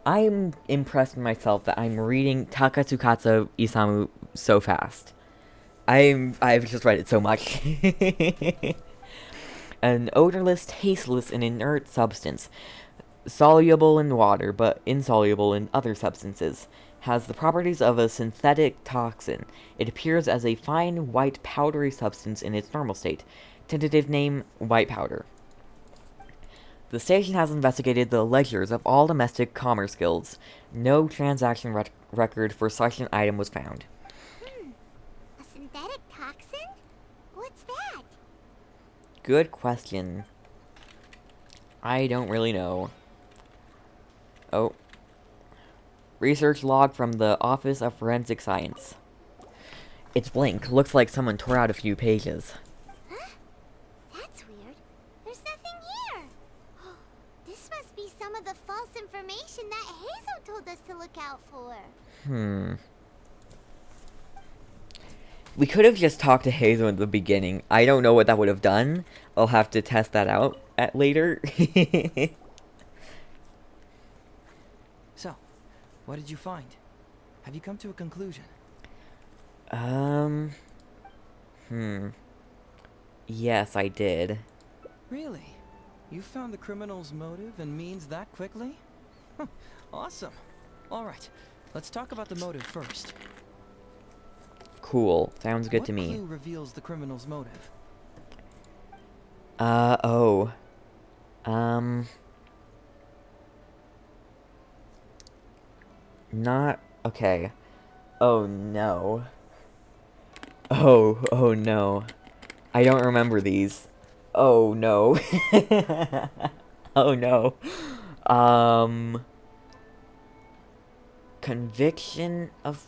I'm impressed with myself that I'm reading Takasukasa Isamu so fast. I've just read it so much. An odorless, tasteless, and inert substance, soluble in water but insoluble in other substances, has the properties of a synthetic toxin. It appears as a fine, white, powdery substance in its normal state. Tentative name, white powder. The station has investigated the ledgers of all domestic commerce guilds. No transaction record for such an item was found. A synthetic toxin? What's that? Good question. I don't really know. Oh. Research log from the Office of Forensic Science. It's blank. Looks like someone tore out a few pages. Huh? That's weird. There's nothing here. This must be some of the false information that Heizou told us to look out for. We could have just talked to Heizou in the beginning. I don't know what that would have done. I'll have to test that out later. So, what did you find? Have you come to a conclusion? Yes, I did. Really? You found the criminal's motive and means that quickly? Awesome. Alright, let's talk about the motive first. Cool. Sounds good to me. What clue reveals the criminal's motive? Not... okay. Oh, no. Oh no. I don't remember these. Oh, no. Oh, no. Conviction of...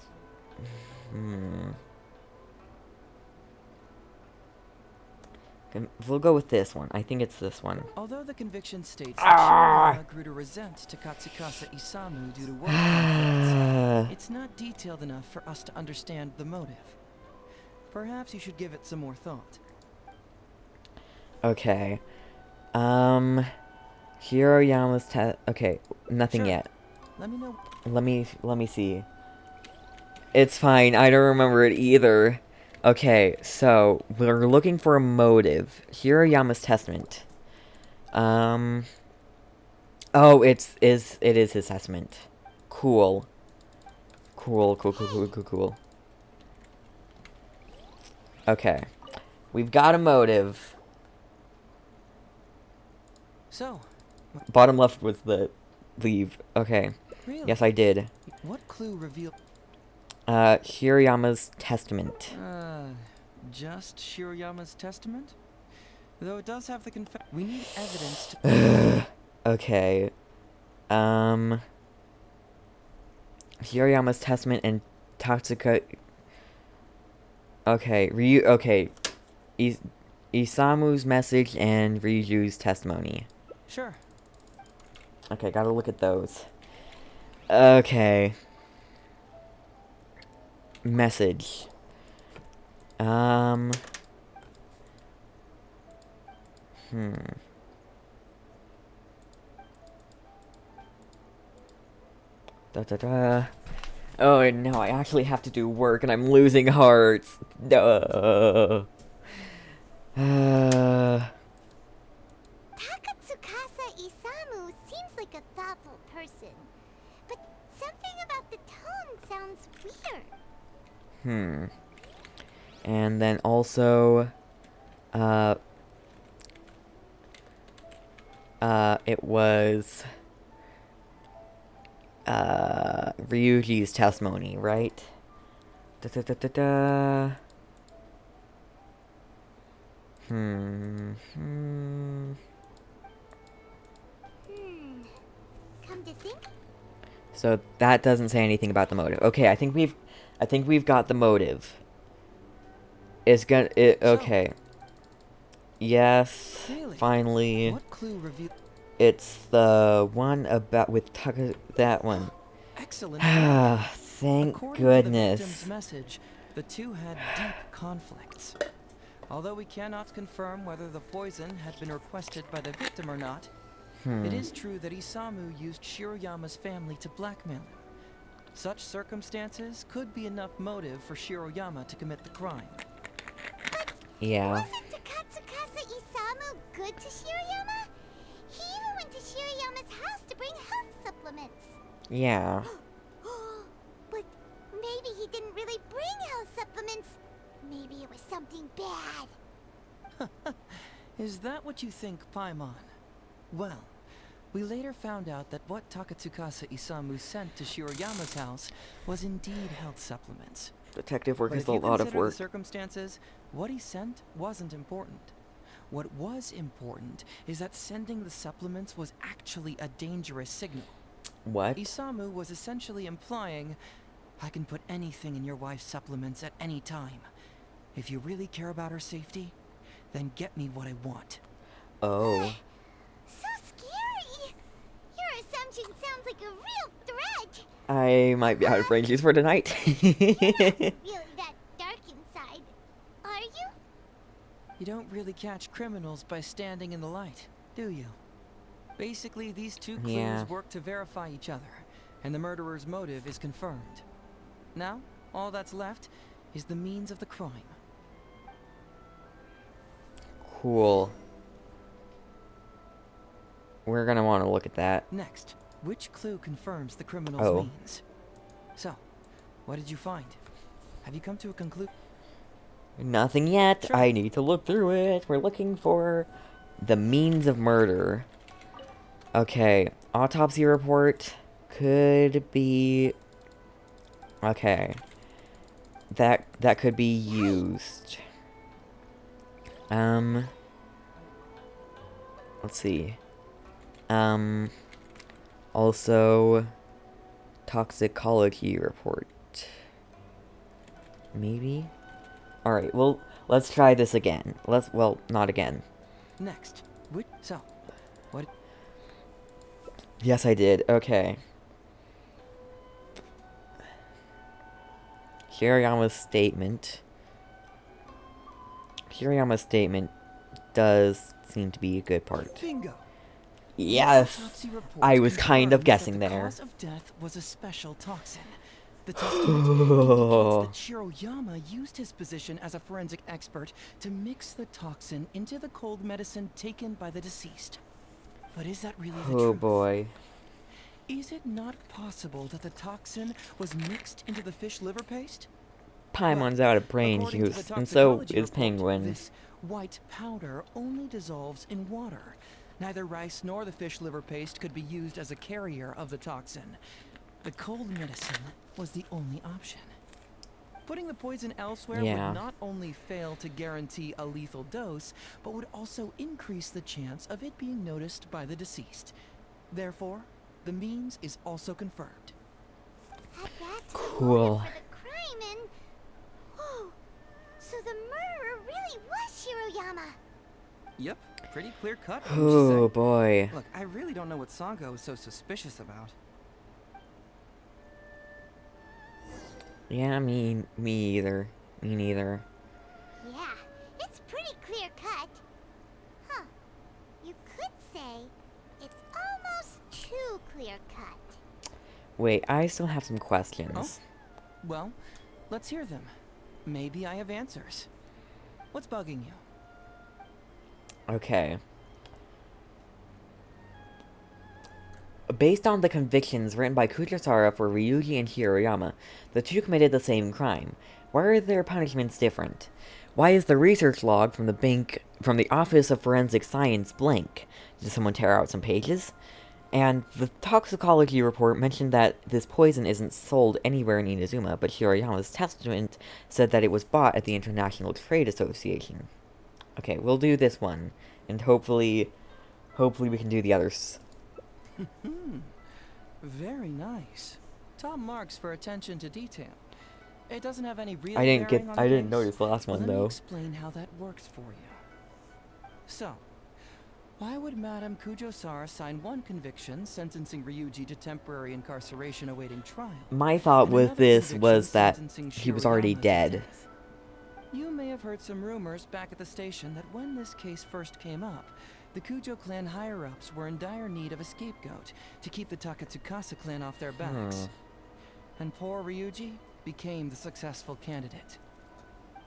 We'll go with this one. I think it's this one. Although the conviction states that Shirayama grew to resent Takasukasa Isamu due to work conflicts, it's not detailed enough for us to understand the motive. Perhaps you should give it some more thought. Okay. Hiroyama's okay, nothing Sure. yet. Let me know. Let me see. It's fine, I don't remember it either. Okay, so we're looking for a motive. Hiroyama's testament. Oh, it is his testament. Cool. Cool. Okay. We've got a motive. So, Bottom left was the leave. Okay. really? Yes, I did. What clue revealed? Hiroyama's testament. Just Shiroyama's testament? Though it does have the we need evidence to... Okay. Hiroyama's testament and Okay, Isamu's message and Ryuju's testimony. Sure. Okay, gotta look at those. Okay. Message. Oh, no, I actually have to do work and I'm losing hearts. Duh. Takatsukasa Isamu seems like a thoughtful person, but something about the tone sounds weird. And then also, it was, Ryuji's testimony, right? Come to think, So that doesn't say anything about the motive. Okay, I think we've got the motive. Okay. Yes, Really? finally. What clue revealed? It's the one about with that one. Excellent. Thank According to the goodness. victim's message, the two had deep conflicts. Although we cannot confirm whether the poison had been requested by the victim or not, it is true that Isamu used Shiroyama's family to blackmail him. Such circumstances could be enough motive for Shiroyama to commit the crime. Yeah. wasn't Takatsukasa Isamu good to Shiroyama? He even went to Shiroyama's house to bring health supplements. Yeah. But maybe he didn't really bring health supplements. Maybe it was something bad. Is that what you think, Paimon? Well, we later found out that what Takatsukasa Isamu sent to Shiroyama's house was indeed health supplements. Detective work But is if a you lot of consider work. the circumstances, what he sent wasn't important. What was important is that sending the supplements was actually a dangerous signal. What? Isamu was essentially implying, I can put anything in your wife's supplements at any time. If you really care about her safety, then get me what I want. Oh. So scary! Your assumption sounds like a real threat. I might be out of range for tonight. You're not really that dark inside, are you? You don't really catch criminals by standing in the light, do you? Basically, these two clues Yeah. work to verify each other, and the murderer's motive is confirmed. Now, all that's left is the means of the crime. Cool. We're gonna want to look at that. Next, which clue confirms the criminal's Oh. means? So, what did you find? Have you come to a conclusion? Nothing yet. Sure. I need to look through it. We're looking for the means of murder. Okay. Autopsy report could be... Okay. That could be used. Let's see. Also, toxicology report. Maybe? Alright, well, let's try this again. Well, not again. Next, so, what? Yes, I did. Okay. Hirayama's statement does seem to be a good part. Bingo. Yes! Autopsy reports I was kind of confirms guessing that the there. cause of death was a special toxin. The testament indicates that Shiroyama used his position as a forensic expert to mix the toxin into the cold medicine taken by the deceased. But is that really the Oh truth? boy. Is it not possible that the toxin was mixed into the fish liver paste? Paimon's out of brain According to juice, the and so toxicology is report, Penguin. This white powder only dissolves in water. Neither rice nor the fish liver paste could be used as a carrier of the toxin. The cold medicine was the only option. Putting the poison elsewhere Yeah. would not only fail to guarantee a lethal dose, but would also increase the chance of it being noticed by the deceased. Therefore, the means is also confirmed. Had that to be Cool. motive for the crime and... Whoa! So the murderer really was Shiroyama! Yep, pretty clear cut. Oh boy. Look, I really don't know what Sango is so suspicious about. Yeah, me either. Me neither. Yeah, it's pretty clear cut. Huh. You could say it's almost too clear cut. Wait, I still have some questions. Well, let's hear them. Maybe I have answers. What's bugging you? Okay. Based on the convictions written by Kujisara for Ryuji and Hiroyama, the two committed the same crime. Why are their punishments different? Why is the research log from the Office of Forensic Science blank? Did someone tear out some pages? And the toxicology report mentioned that this poison isn't sold anywhere in Inazuma, but Hiroyama's testament said that it was bought at the International Trade Association. Okay, we'll do this one, and hopefully we can do the others. Very nice. Top marks for attention to detail. It doesn't have any real I didn't bearing on the didn't case. notice the last one Let me though. explain how that works for you. So, why would Madame Kujosara sign one conviction sentencing Ryuji to temporary incarceration awaiting trial? My thought and with another this conviction was that sentencing he was already Shiroyama to dead. death? You may have heard some rumors back at the station that when this case first came up, the Kujo clan higher-ups were in dire need of a scapegoat to keep the Takatsukasa clan off their backs. And poor Ryuji became the successful candidate.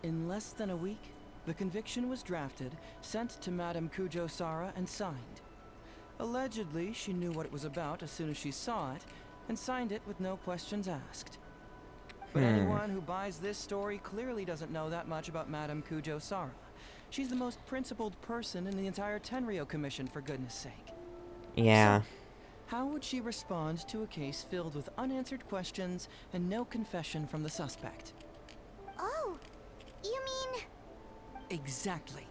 In less than a week, the conviction was drafted, sent to Madame Kujosara, and signed. Allegedly, she knew what it was about as soon as she saw it, and signed it with no questions asked. But anyone who buys this story clearly doesn't know that much about Madame Kujosara. She's the most principled person in the entire Tenryo Commission, for goodness sake. Yeah. So, how would she respond to a case filled with unanswered questions and no confession from the suspect? Oh, you mean... Exactly.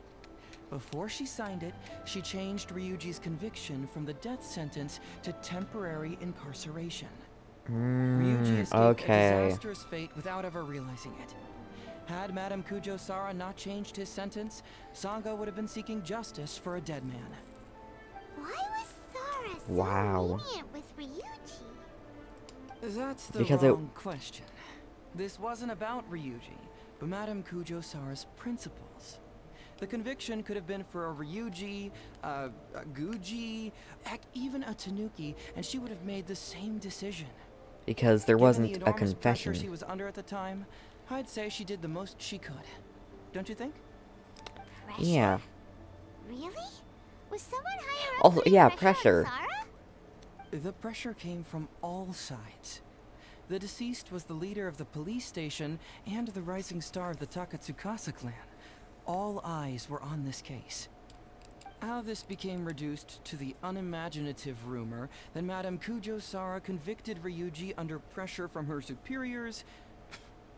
Before she signed it, she changed Ryuji's conviction from the death sentence to temporary incarceration. Ryuji escaped a disastrous fate without ever realizing it. Had Madame Kujosara not changed his sentence, Sango would have been seeking justice for a dead man. Why was Sara so Wow. lenient with Ryuji? That's the Because wrong question. This wasn't about Ryuji, but Madame Kujosara's principles. The conviction could have been for a Ryuji, a Guji, heck, even a Tanuki, and she would have made the same decision. Because there Given wasn't the a enormous confession. pressure she was under at the time, I'd say she did the most she could. Don't you think? Pressure? Yeah. Really? Was someone higher up Also, putting yeah, pressure pressure. on Sara? The pressure came from all sides. The deceased was the leader of the police station and the rising star of the Takatsukasa clan. All eyes were on this case. How this became reduced to the unimaginative rumor that Madame Kujosara convicted Ryuji under pressure from her superiors,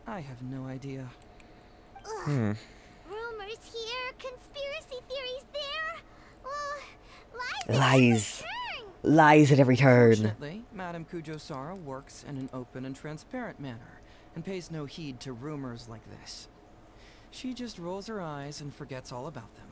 I have no idea. Ugh. Rumors here, conspiracy theories there. Lies. Turn. Lies at every turn. Fortunately, Madame Kujosara works in an open and transparent manner, and pays no heed to rumors like this. She just rolls her eyes and forgets all about them.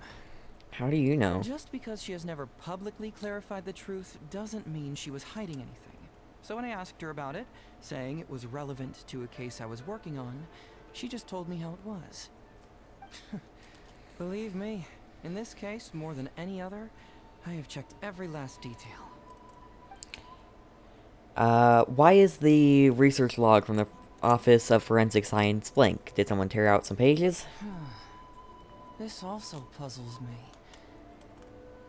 How do you know? Just because she has never publicly clarified the truth doesn't mean she was hiding anything. So when I asked her about it, saying it was relevant to a case I was working on, she just told me how it was. Believe me, In this case, more than any other, I have checked every last detail. Why is the research log from the Office of Forensic Science blank? Did someone tear out some pages? This also puzzles me.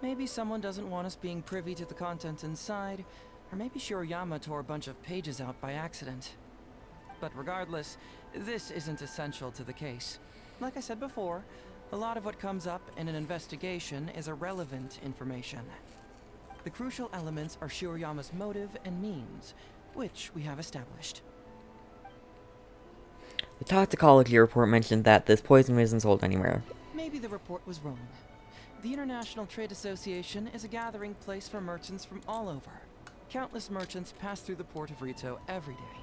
Maybe someone doesn't want us being privy to the contents inside, or maybe Shirayama tore a bunch of pages out by accident. But regardless, this isn't essential to the case. Like I said before, a lot of what comes up in an investigation is irrelevant information. The crucial elements are Shirayama's motive and means, which we have established. The toxicology report mentioned that this poison isn't sold anywhere. Maybe the report was wrong. The International Trade Association is a gathering place for merchants from all over. Countless merchants pass through the port of Rito every day.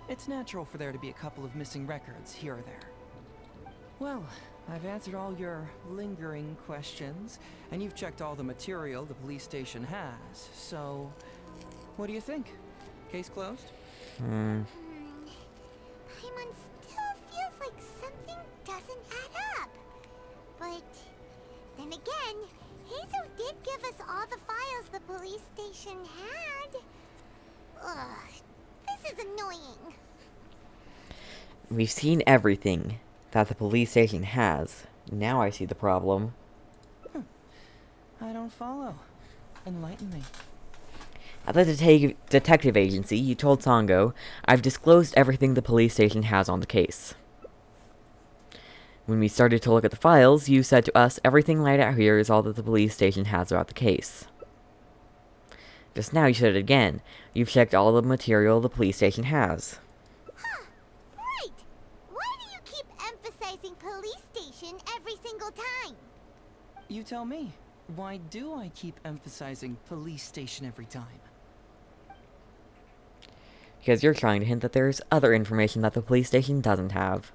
It's natural for there to be a couple of missing records here or there. Well, I've answered all your lingering questions, and you've checked all the material the police station has, so what do you think? Case closed? Paimon still feels like something doesn't add up. But then again, Heizou did give us all the files the police station had. Ugh, this is annoying. We've seen everything that the police station has. Now I see the problem. I don't follow. Enlighten me. At the detective agency, you told Sango, I've disclosed everything the police station has on the case. When we started to look at the files, you said to us, everything laid out here is all that the police station has about the case. Just now you said it again. You've checked all the material the police station has. Right! Why do you keep emphasizing police station every single time? You tell me. Why do I keep emphasizing police station every time? Because you're trying to hint that there's other information that the police station doesn't have.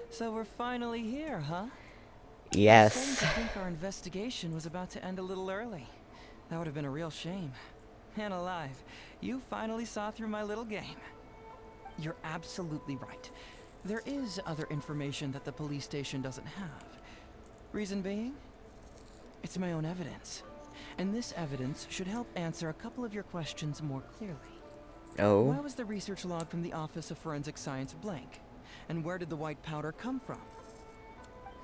So we're finally here, huh? Yes. I'm starting to think our investigation was about to end a little early. That would have been a real shame. And alive, you finally saw through my little game. You're absolutely right. There is other information that the police station doesn't have. Reason being? It's my own evidence. And this evidence should help answer a couple of your questions more clearly. Oh. Why was the research log from the Office of Forensic Science blank? And where did the white powder come from?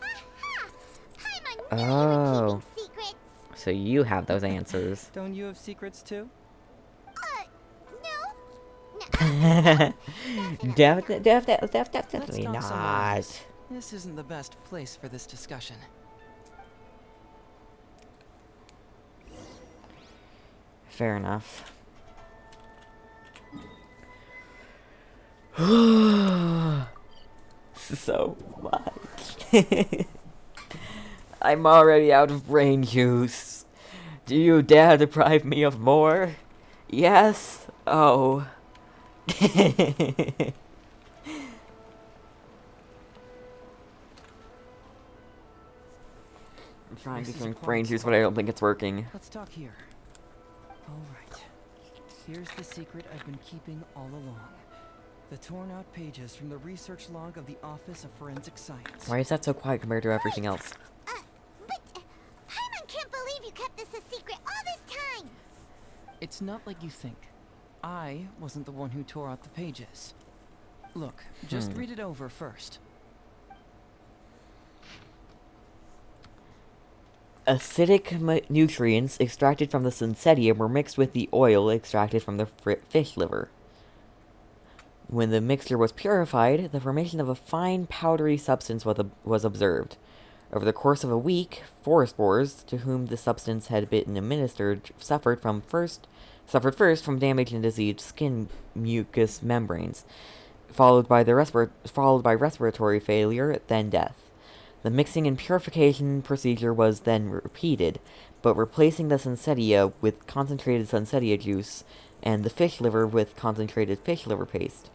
Aha! Paimon knew you Oh. were keeping secrets. So you have those answers. Don't you have secrets too? No. Definitely Let's talk somewhere not. else. This isn't the best place for this discussion. Fair enough. So much. I'm already out of brain juice. Do you dare deprive me of more? Yes? Oh. I'm trying to drink brain juice, but I don't think it's working. Let's talk here. All right. Here's the secret I've been keeping all along. The torn out pages from the research log of the Office of Forensic Science. Why is that so quiet compared to everything else? But Paimon can't believe you kept this a secret all this time. It's not like you think. I wasn't the one who tore out the pages. Look, just read it over first. Acidic nutrients extracted from the syncetia were mixed with the oil extracted from the fish liver. When the mixture was purified, the formation of a fine powdery substance was observed. Over the course of a week, forest boars, to whom the substance had been administered, suffered first from damage and diseased skin mucous membranes, followed by respiratory failure, then death. The mixing and purification procedure was then repeated, but replacing the syncetia with concentrated syncetia juice and the fish liver with concentrated fish liver paste.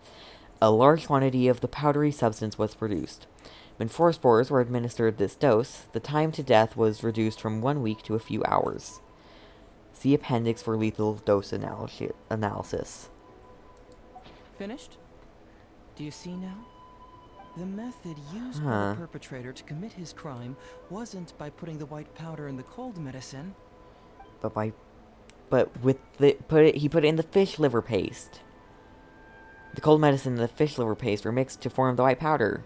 A large quantity of the powdery substance was produced. When forest boars were administered this dose, the time to death was reduced from 1 week to a few hours. See appendix for lethal dose analysis. Finished? Do you see now? The method used by the perpetrator to commit his crime wasn't by putting the white powder in the cold medicine. But with he put it in the fish liver paste. The cold medicine and the fish liver paste were mixed to form the white powder.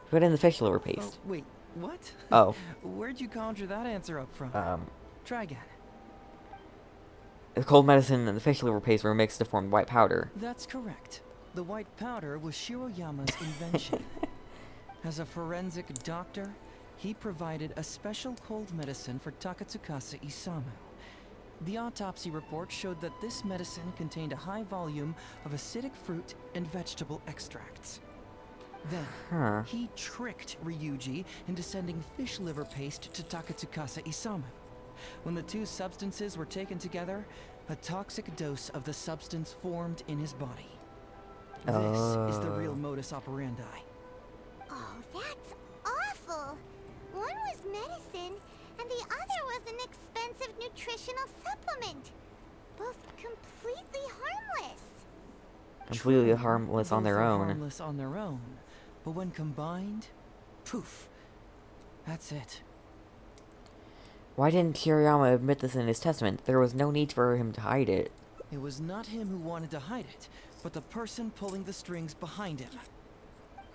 He put it in the fish liver paste. Oh, wait, what? Oh. Where'd you conjure that answer up from? Try again. The cold medicine and the fish liver paste were mixed to form white powder. That's correct. The white powder was Shiroyama's invention. As a forensic doctor, he provided a special cold medicine for Toxicology Isamu. The autopsy report showed that this medicine contained a high volume of acidic fruit and vegetable extracts. Then, he tricked Ryuji into sending fish liver paste to Toxicology Isamu. When the two substances were taken together, a toxic dose of the substance formed in his body. This is the real modus operandi. Oh, that's awful. One was medicine, and the other was an expensive nutritional supplement. Both completely harmless. Completely harmless on their own. Harmless on their own, but when combined, poof. That's it. Why didn't Shiroyama admit this in his testament? There was no need for him to hide it. It was not him who wanted to hide it, but the person pulling the strings behind him.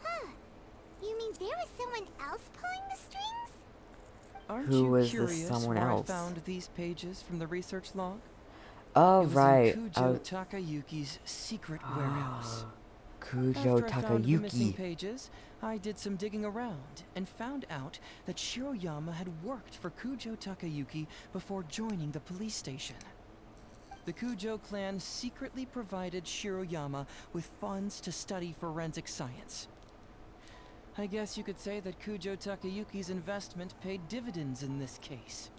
Huh. You mean there was someone else pulling the strings? Aren't Who you was curious this someone where else? I found these pages from the research log? Oh, It was right. in Kujo Takayuki's secret warehouse. Kujo After I found the missing Takayuki. pages, I did some digging around and found out that Shiroyama had worked for Kujo Takayuki before joining the police station. The Kujo clan secretly provided Shiroyama with funds to study forensic science. I guess you could say that Kujo Takayuki's investment paid dividends in this case.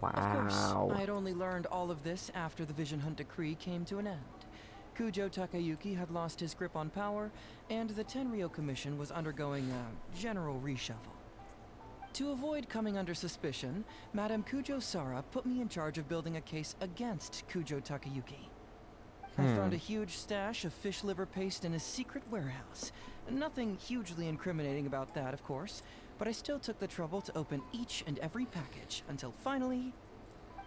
Of course, Wow. I had only learned all of this after the Vision Hunt decree came to an end. Kujo Takayuki had lost his grip on power, and the Tenryou Commission was undergoing a general reshuffle. To avoid coming under suspicion, Madame Kujo Sara put me in charge of building a case against Kujo Takayuki. I found a huge stash of fish liver paste in a secret warehouse. Nothing hugely incriminating about that, of course, but I still took the trouble to open each and every package until finally,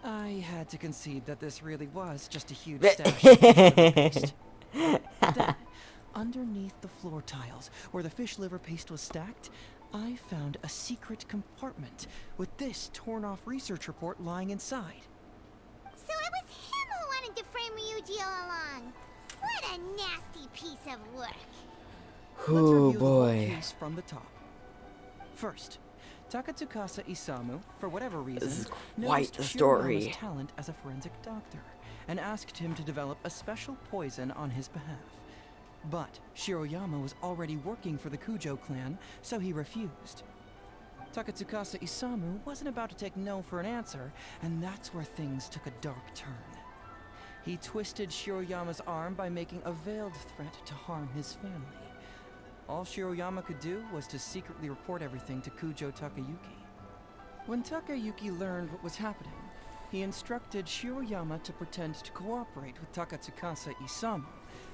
I had to concede that this really was just a huge stash of fish liver paste. Then, underneath the floor tiles, where the fish liver paste was stacked, I found a secret compartment with this torn-off research report lying inside. So it was him who wanted to frame Ryuji all along. What a nasty piece of work. Let's Oh review the whole boy. case from the top. First, Toxicology Isamu, for whatever reason, This is noticed quite the Shiroyama's story. talent as a forensic doctor and asked him to develop a special poison on his behalf. But Shiroyama was already working for the Kujo clan, so he refused. Toxicology Isamu wasn't about to take no for an answer, and that's where things took a dark turn. He twisted Shiroyama's arm by making a veiled threat to harm his family. All Shiroyama could do was to secretly report everything to Kujo Takayuki. When Takayuki learned what was happening, he instructed Shiroyama to pretend to cooperate with Toxicology Isamu,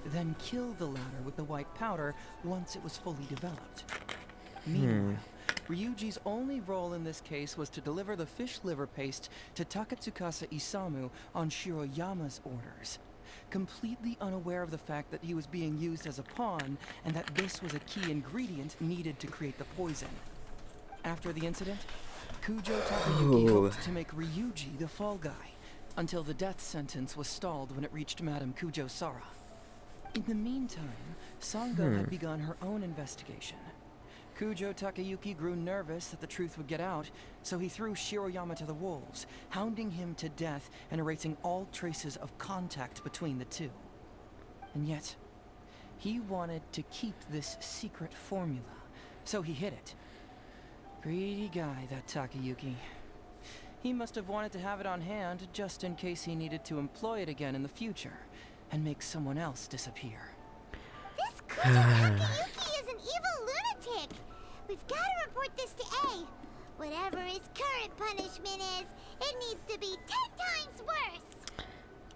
then kill the latter with the white powder once it was fully developed. Meanwhile, Ryuji's only role in this case was to deliver the fish liver paste to Toxicology Isamu on Shiroyama's orders, completely unaware of the fact that he was being used as a pawn and that this was a key ingredient needed to create the poison. After the incident, Kujo Takayuki hoped to make Ryuji the fall guy, until the death sentence was stalled when it reached Madame Kujo Sara. In the meantime, Sango had begun her own investigation. Kujo Takayuki grew nervous that the truth would get out, so he threw Shiroyama to the wolves, hounding him to death and erasing all traces of contact between the two. And yet, he wanted to keep this secret formula, so he hid it. Greedy guy, that Takayuki. He must have wanted to have it on hand just in case he needed to employ it again in the future, and make someone else disappear. This Kujo Takayuki is an evil lunatic. We've got to report this to A. Whatever his current punishment is, it needs to be 10 times worse.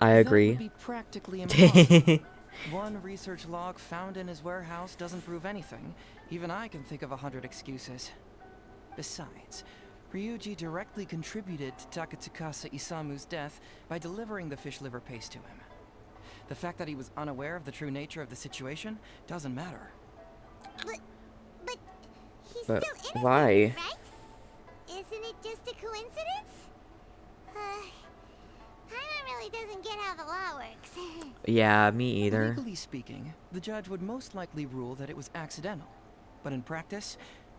I agree. That would be practically impossible. One research log found in his warehouse doesn't prove anything. Even I can think of 100 excuses. Besides, Ryuji directly contributed to Takatsukasa Isamu's death by delivering the fish liver paste to him. The fact that he was unaware of the true nature of the situation doesn't matter. But he's But still innocent, why? right? Isn't it just a coincidence? Paimon really doesn't get how the law works. Yeah, me either. Legally speaking, the judge would most likely rule that it was accidental. But in practice,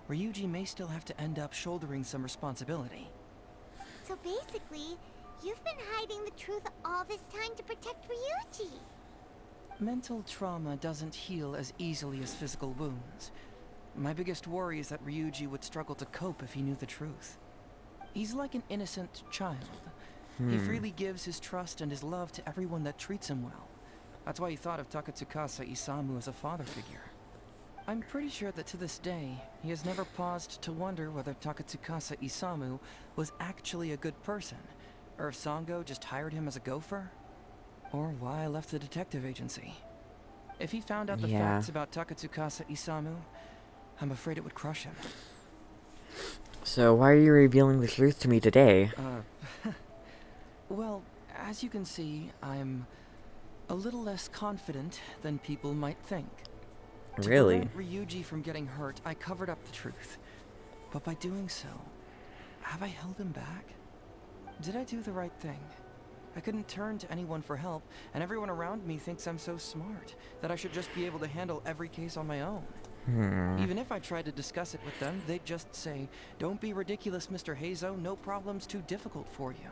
Ryuji may still have to end up shouldering some responsibility. So basically, you've been hiding the truth all this time to protect Ryuji. Mental trauma doesn't heal as easily as physical wounds. My biggest worry is that Ryuji would struggle to cope if he knew the truth. He's like an innocent child. He freely gives his trust and his love to everyone that treats him well. That's why he thought of Takatsukasa Isamu as a father figure. I'm pretty sure that to this day, he has never paused to wonder whether Takatsukasa Isamu was actually a good person, or if Sango just hired him as a gopher, or why I left the detective agency. If he found out the facts about Takatsukasa Isamu, I'm afraid it would crush him. So why are you revealing the truth to me today? Well, as you can see, I'm a little less confident than people might think. Really? To prevent Ryuji from getting hurt, I covered up the truth. But by doing so, have I held him back? Did I do the right thing? I couldn't turn to anyone for help, and everyone around me thinks I'm so smart that I should just be able to handle every case on my own. Even if I tried to discuss it with them, they'd just say, "Don't be ridiculous, Mr. Heizou, no problem's too difficult for you."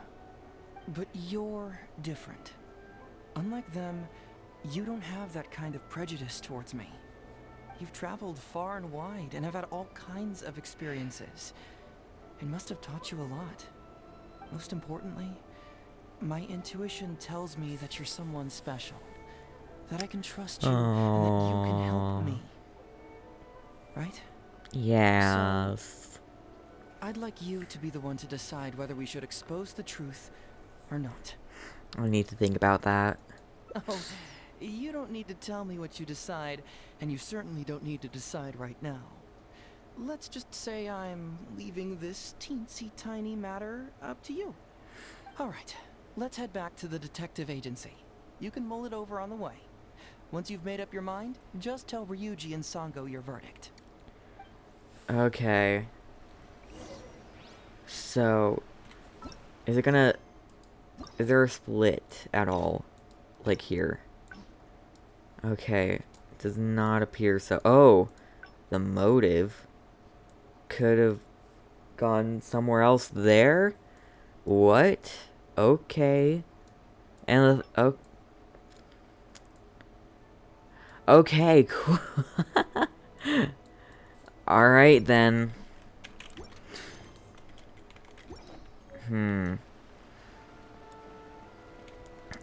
But you're different. Unlike them, you don't have that kind of prejudice towards me. You've traveled far and wide and have had all kinds of experiences. It must have taught you a lot. Most importantly, my intuition tells me that you're someone special, that I can trust you, and that you can help me. Right? Yes. So, I'd like you to be the one to decide whether we should expose the truth or not. I need to think about that. Oh, you don't need to tell me what you decide, and you certainly don't need to decide right now. Let's just say I'm leaving this teensy tiny matter up to you. All right, let's head back to the detective agency. You can mull it over on the way. Once you've made up your mind, just tell Ryuji and Sango your verdict. Okay. So, is there a split at all? Like here? Okay. It does not appear so. Oh! The motive could have gone somewhere else there? What? Okay. And oh. Okay, cool. Alright then.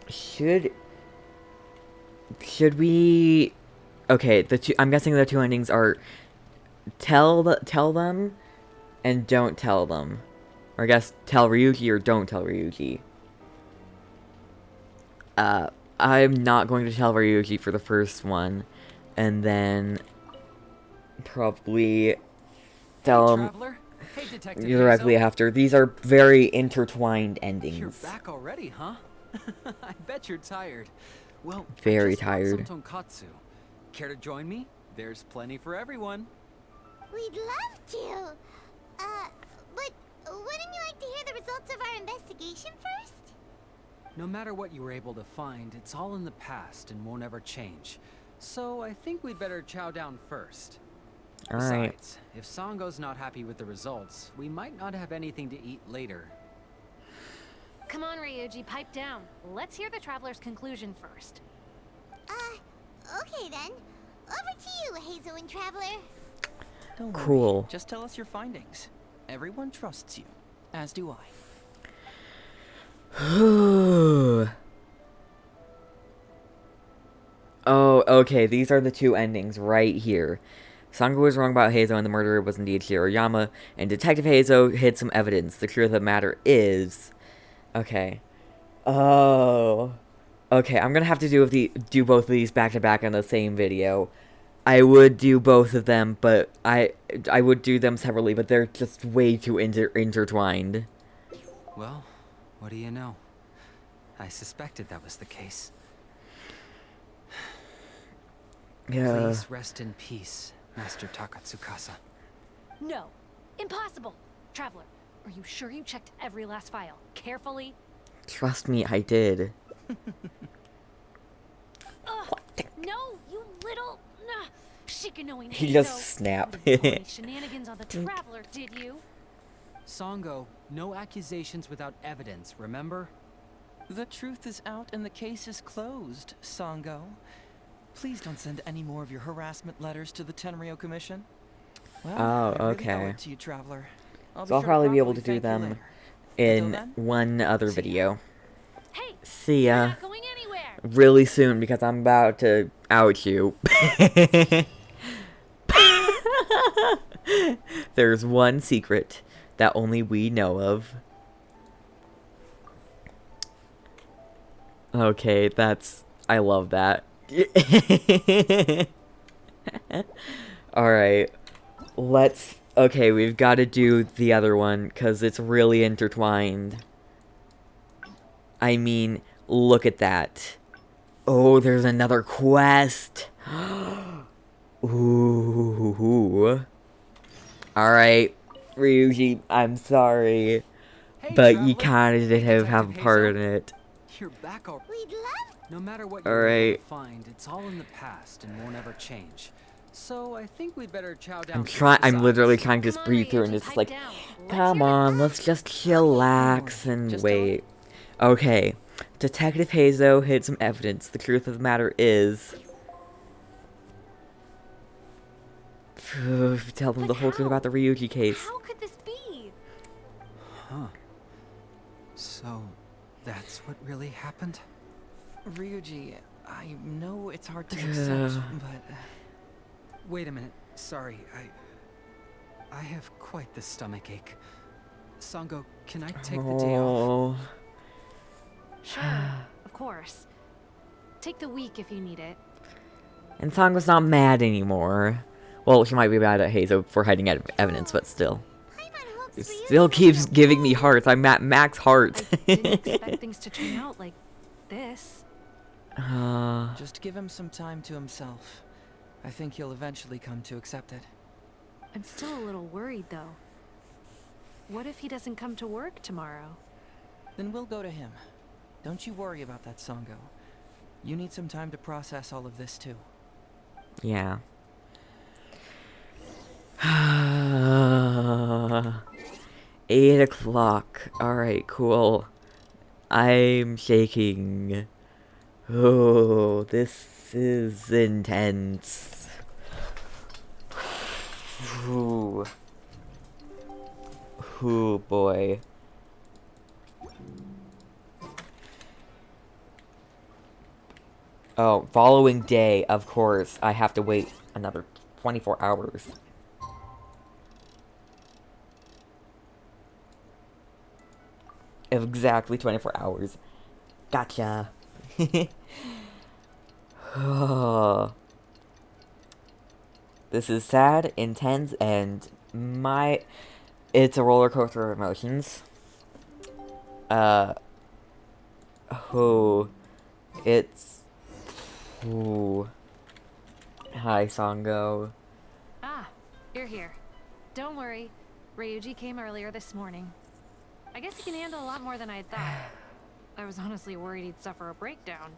Should we... Okay, I'm guessing the two endings are tell them and don't tell them. Or I guess tell Ryuji or don't tell Ryuji. I'm not going to tell Ryuji for the first one, and then probably tell him directly after. These are very intertwined endings. You're back already, huh? I bet you're tired. Well, very I just brought tired. some tonkatsu. Care to join me? There's plenty for everyone. We'd love to. But wouldn't you like to hear the results of our investigation first? No matter what you were able to find, it's all in the past and won't ever change. So I think we'd better chow down first. Alright. Besides, if Sango's not happy with the results, we might not have anything to eat later. Come on, Ryuji, pipe down. Let's hear the traveler's conclusion first. Okay then. Over to you, Heizou and Traveler. Don't worry. Cool. Just tell us your findings. Everyone trusts you, as do I. Oh, okay, these are the two endings right here. Sango was wrong about Heizou and the murderer was indeed Shiroyama, and Detective Heizou hid some evidence. The truth of the matter is... Okay. Oh. Okay, I'm gonna have to do both of these back to back in the same video. I would do both of them, but I would do them separately, but they're just way too intertwined. Well, what do you know? I suspected that was the case. Yeah. Please rest in peace, Master Takatsukasa. No. Impossible. Traveler, are you sure you checked every last file carefully? Trust me, I did. Ugh, no, you little Shikanoing He Heizou. just snapped. You didn't pull any shenanigans on the Traveler, did you? Songo, no accusations without evidence, remember? The truth is out and the case is closed, Songo. Please don't send any more of your harassment letters to the Tenryo Commission. Well, Oh, I really okay. owe it to you, Traveler. So I'll probably be able to do properly thank you them later. in Until then, one other see ya. video. Hey, See you're ya. not going anywhere. Really soon, because I'm about to out you. There's one secret that only we know of. Okay, I love that. Alright. Okay, we've got to do the other one, because it's really intertwined. I mean, look at that. Oh, there's another quest. Ooh. Alright, Ryuji, I'm sorry. Hey, But Traveler. you kinda did have a Detective part Heizou. in it. You're back already. We'd love. No matter what All you're able right. to find, it's all in the past and won't ever change. So I think we better chow down. I'm literally trying to just Come on, breathe through and Ryuji, it's just pipe like, down. Let's come hear it. on, let's just chillax and Just wait. Okay, Detective Heizou hid some evidence. The truth of the matter is... Tell them But the whole truth how? about the Ryuji case. How could this be? Huh. So that's what really happened? Ryuji, I know it's hard to accept, but Wait a minute. Sorry, I have quite the stomach ache. Sango, can I take the day off? Oh, Sure, of course. Take the week if you need it. and Sango's not mad anymore. Well, she might be mad at Heizou for hiding evidence, but still. Paimon hopes It Ryuji still will keeps be giving me okay. hearts. I'm at max hearts. I didn't expect things to turn out like this. just give him some time to himself. I think he'll eventually come to accept it. I'm still a little worried though. What if he doesn't come to work tomorrow? Then we'll go to him. Don't you worry about that, Songo. You need some time to process all of this too. Yeah. 8 o'clock. Alright, cool. I'm shaking. Oh, this is intense. Ooh. Ooh, boy. Oh, following day, of course. I have to wait another 24 hours. Exactly 24 hours. Gotcha. This is sad, intense, and it's a roller coaster of emotions. Ooh. Hi, Sango. Ah, you're here. Don't worry. Ryuji came earlier this morning. I guess he can handle a lot more than I had thought. I was honestly worried he'd suffer a breakdown.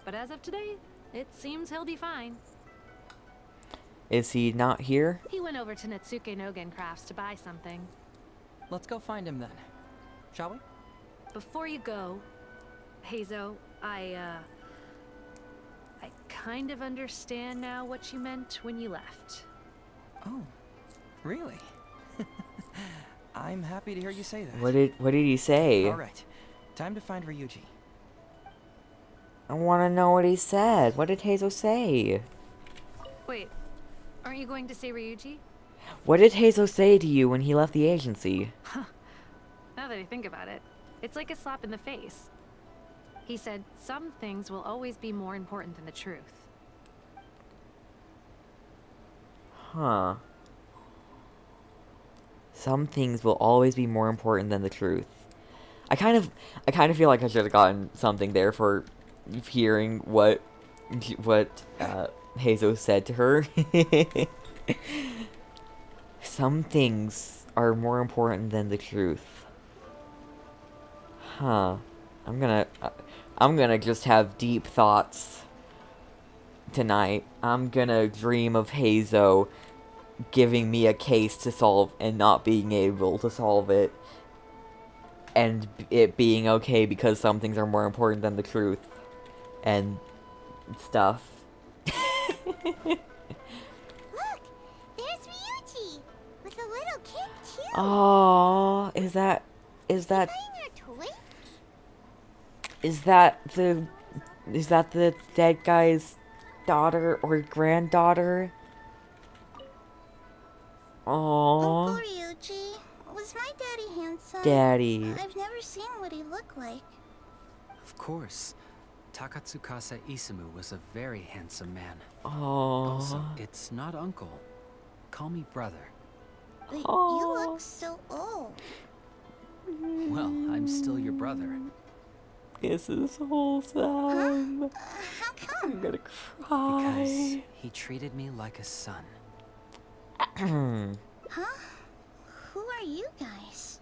But as of today, it seems he'll be fine. Is he not here? He went over to Natsuke Nogen Crafts to buy something. Let's go find him then. Shall we? Before you go, Heizou, I kind of understand now what you meant when you left. Oh, really? I'm happy to hear you say that. What did he say? All right, time to find Ryuji. I want to know what he said. What did Heizou say? Wait, aren't you going to say Ryuji? What did Heizou say to you when he left the agency? Now that I think about it, it's like a slap in the face. He said some things will always be more important than the truth. Huh. Some things will always be more important than the truth. I kind of feel like I should have gotten something there for hearing what Heizou said to her. Some things are more important than the truth. Huh. I'm gonna just have deep thoughts tonight. I'm gonna dream of Heizou giving me a case to solve and not being able to solve it. And it being okay because some things are more important than the truth. And stuff. Look! There's Ryuji! With a little kid, too! Oh, is that Playing her toys? is that the dead guy's daughter or granddaughter? Oh, Uncle Ryuji, was my daddy handsome? Daddy. I've never seen what he looked like. Of course. Takatsukasa Isamu was a very handsome man. Oh. Also, it's not uncle. Call me brother. But you Oh. look so old. Well, I'm still your brother. This is wholesome. How I'm come? gonna Because cry. he treated me like a son. Huh? Who are you guys?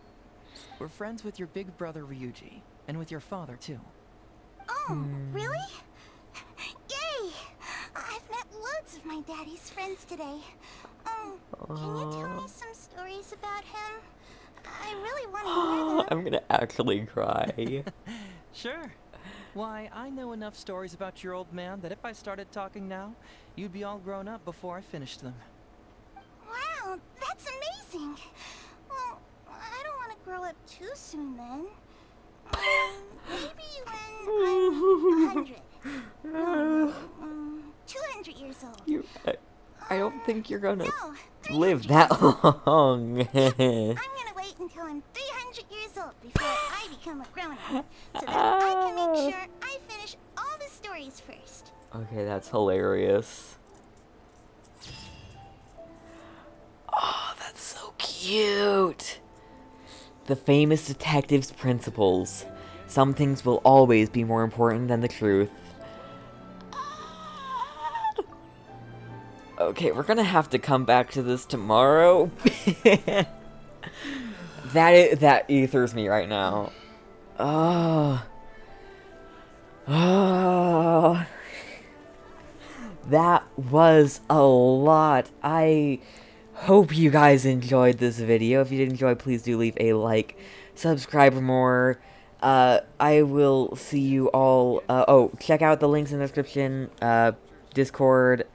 We're friends with your big brother Ryuji, and with your father too. Oh, really? Yay! I've met loads of my daddy's friends today. Can you tell me some stories about him? I really want to hear them. I'm gonna actually cry. Sure. Why, I know enough stories about your old man that if I started talking now, you'd be all grown up before I finished them. Wow, that's amazing. Well, I don't want to grow up too soon then. Maybe when I'm 100. 200 years old. I don't think you're gonna No, live 300 that years old. long. I'm gonna wait until I'm 300 years old before I become a grown-up, so that I can make sure I finish all the stories first. Okay, that's hilarious. Oh, that's so cute. The famous detective's principles. Some things will always be more important than the truth. Okay, we're gonna have to come back to this tomorrow. That ethers me right now. Oh. Oh. That was a lot. I hope you guys enjoyed this video. If you did enjoy, please do leave a like, subscribe for more. I will see you all. Check out the links in the description. Discord.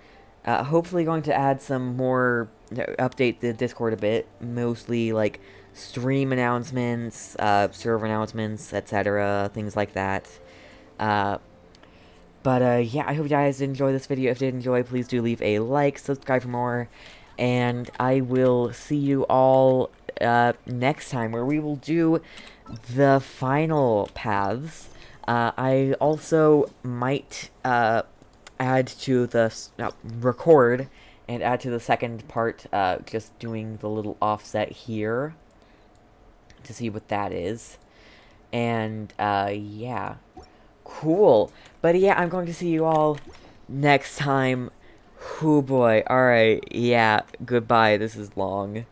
Hopefully going to add some more, update the Discord a bit. Mostly like stream announcements, server announcements, etc. Things like that. Yeah, I hope you guys enjoy this video. If you did enjoy, please do leave a like, subscribe for more. And I will see you all next time, where we will do the final paths. I also might add to the record and add to the second part, just doing the little offset here to see what that is. And yeah, cool. But yeah, I'm going to see you all next time. Oh boy. Alright, yeah, goodbye. This is long.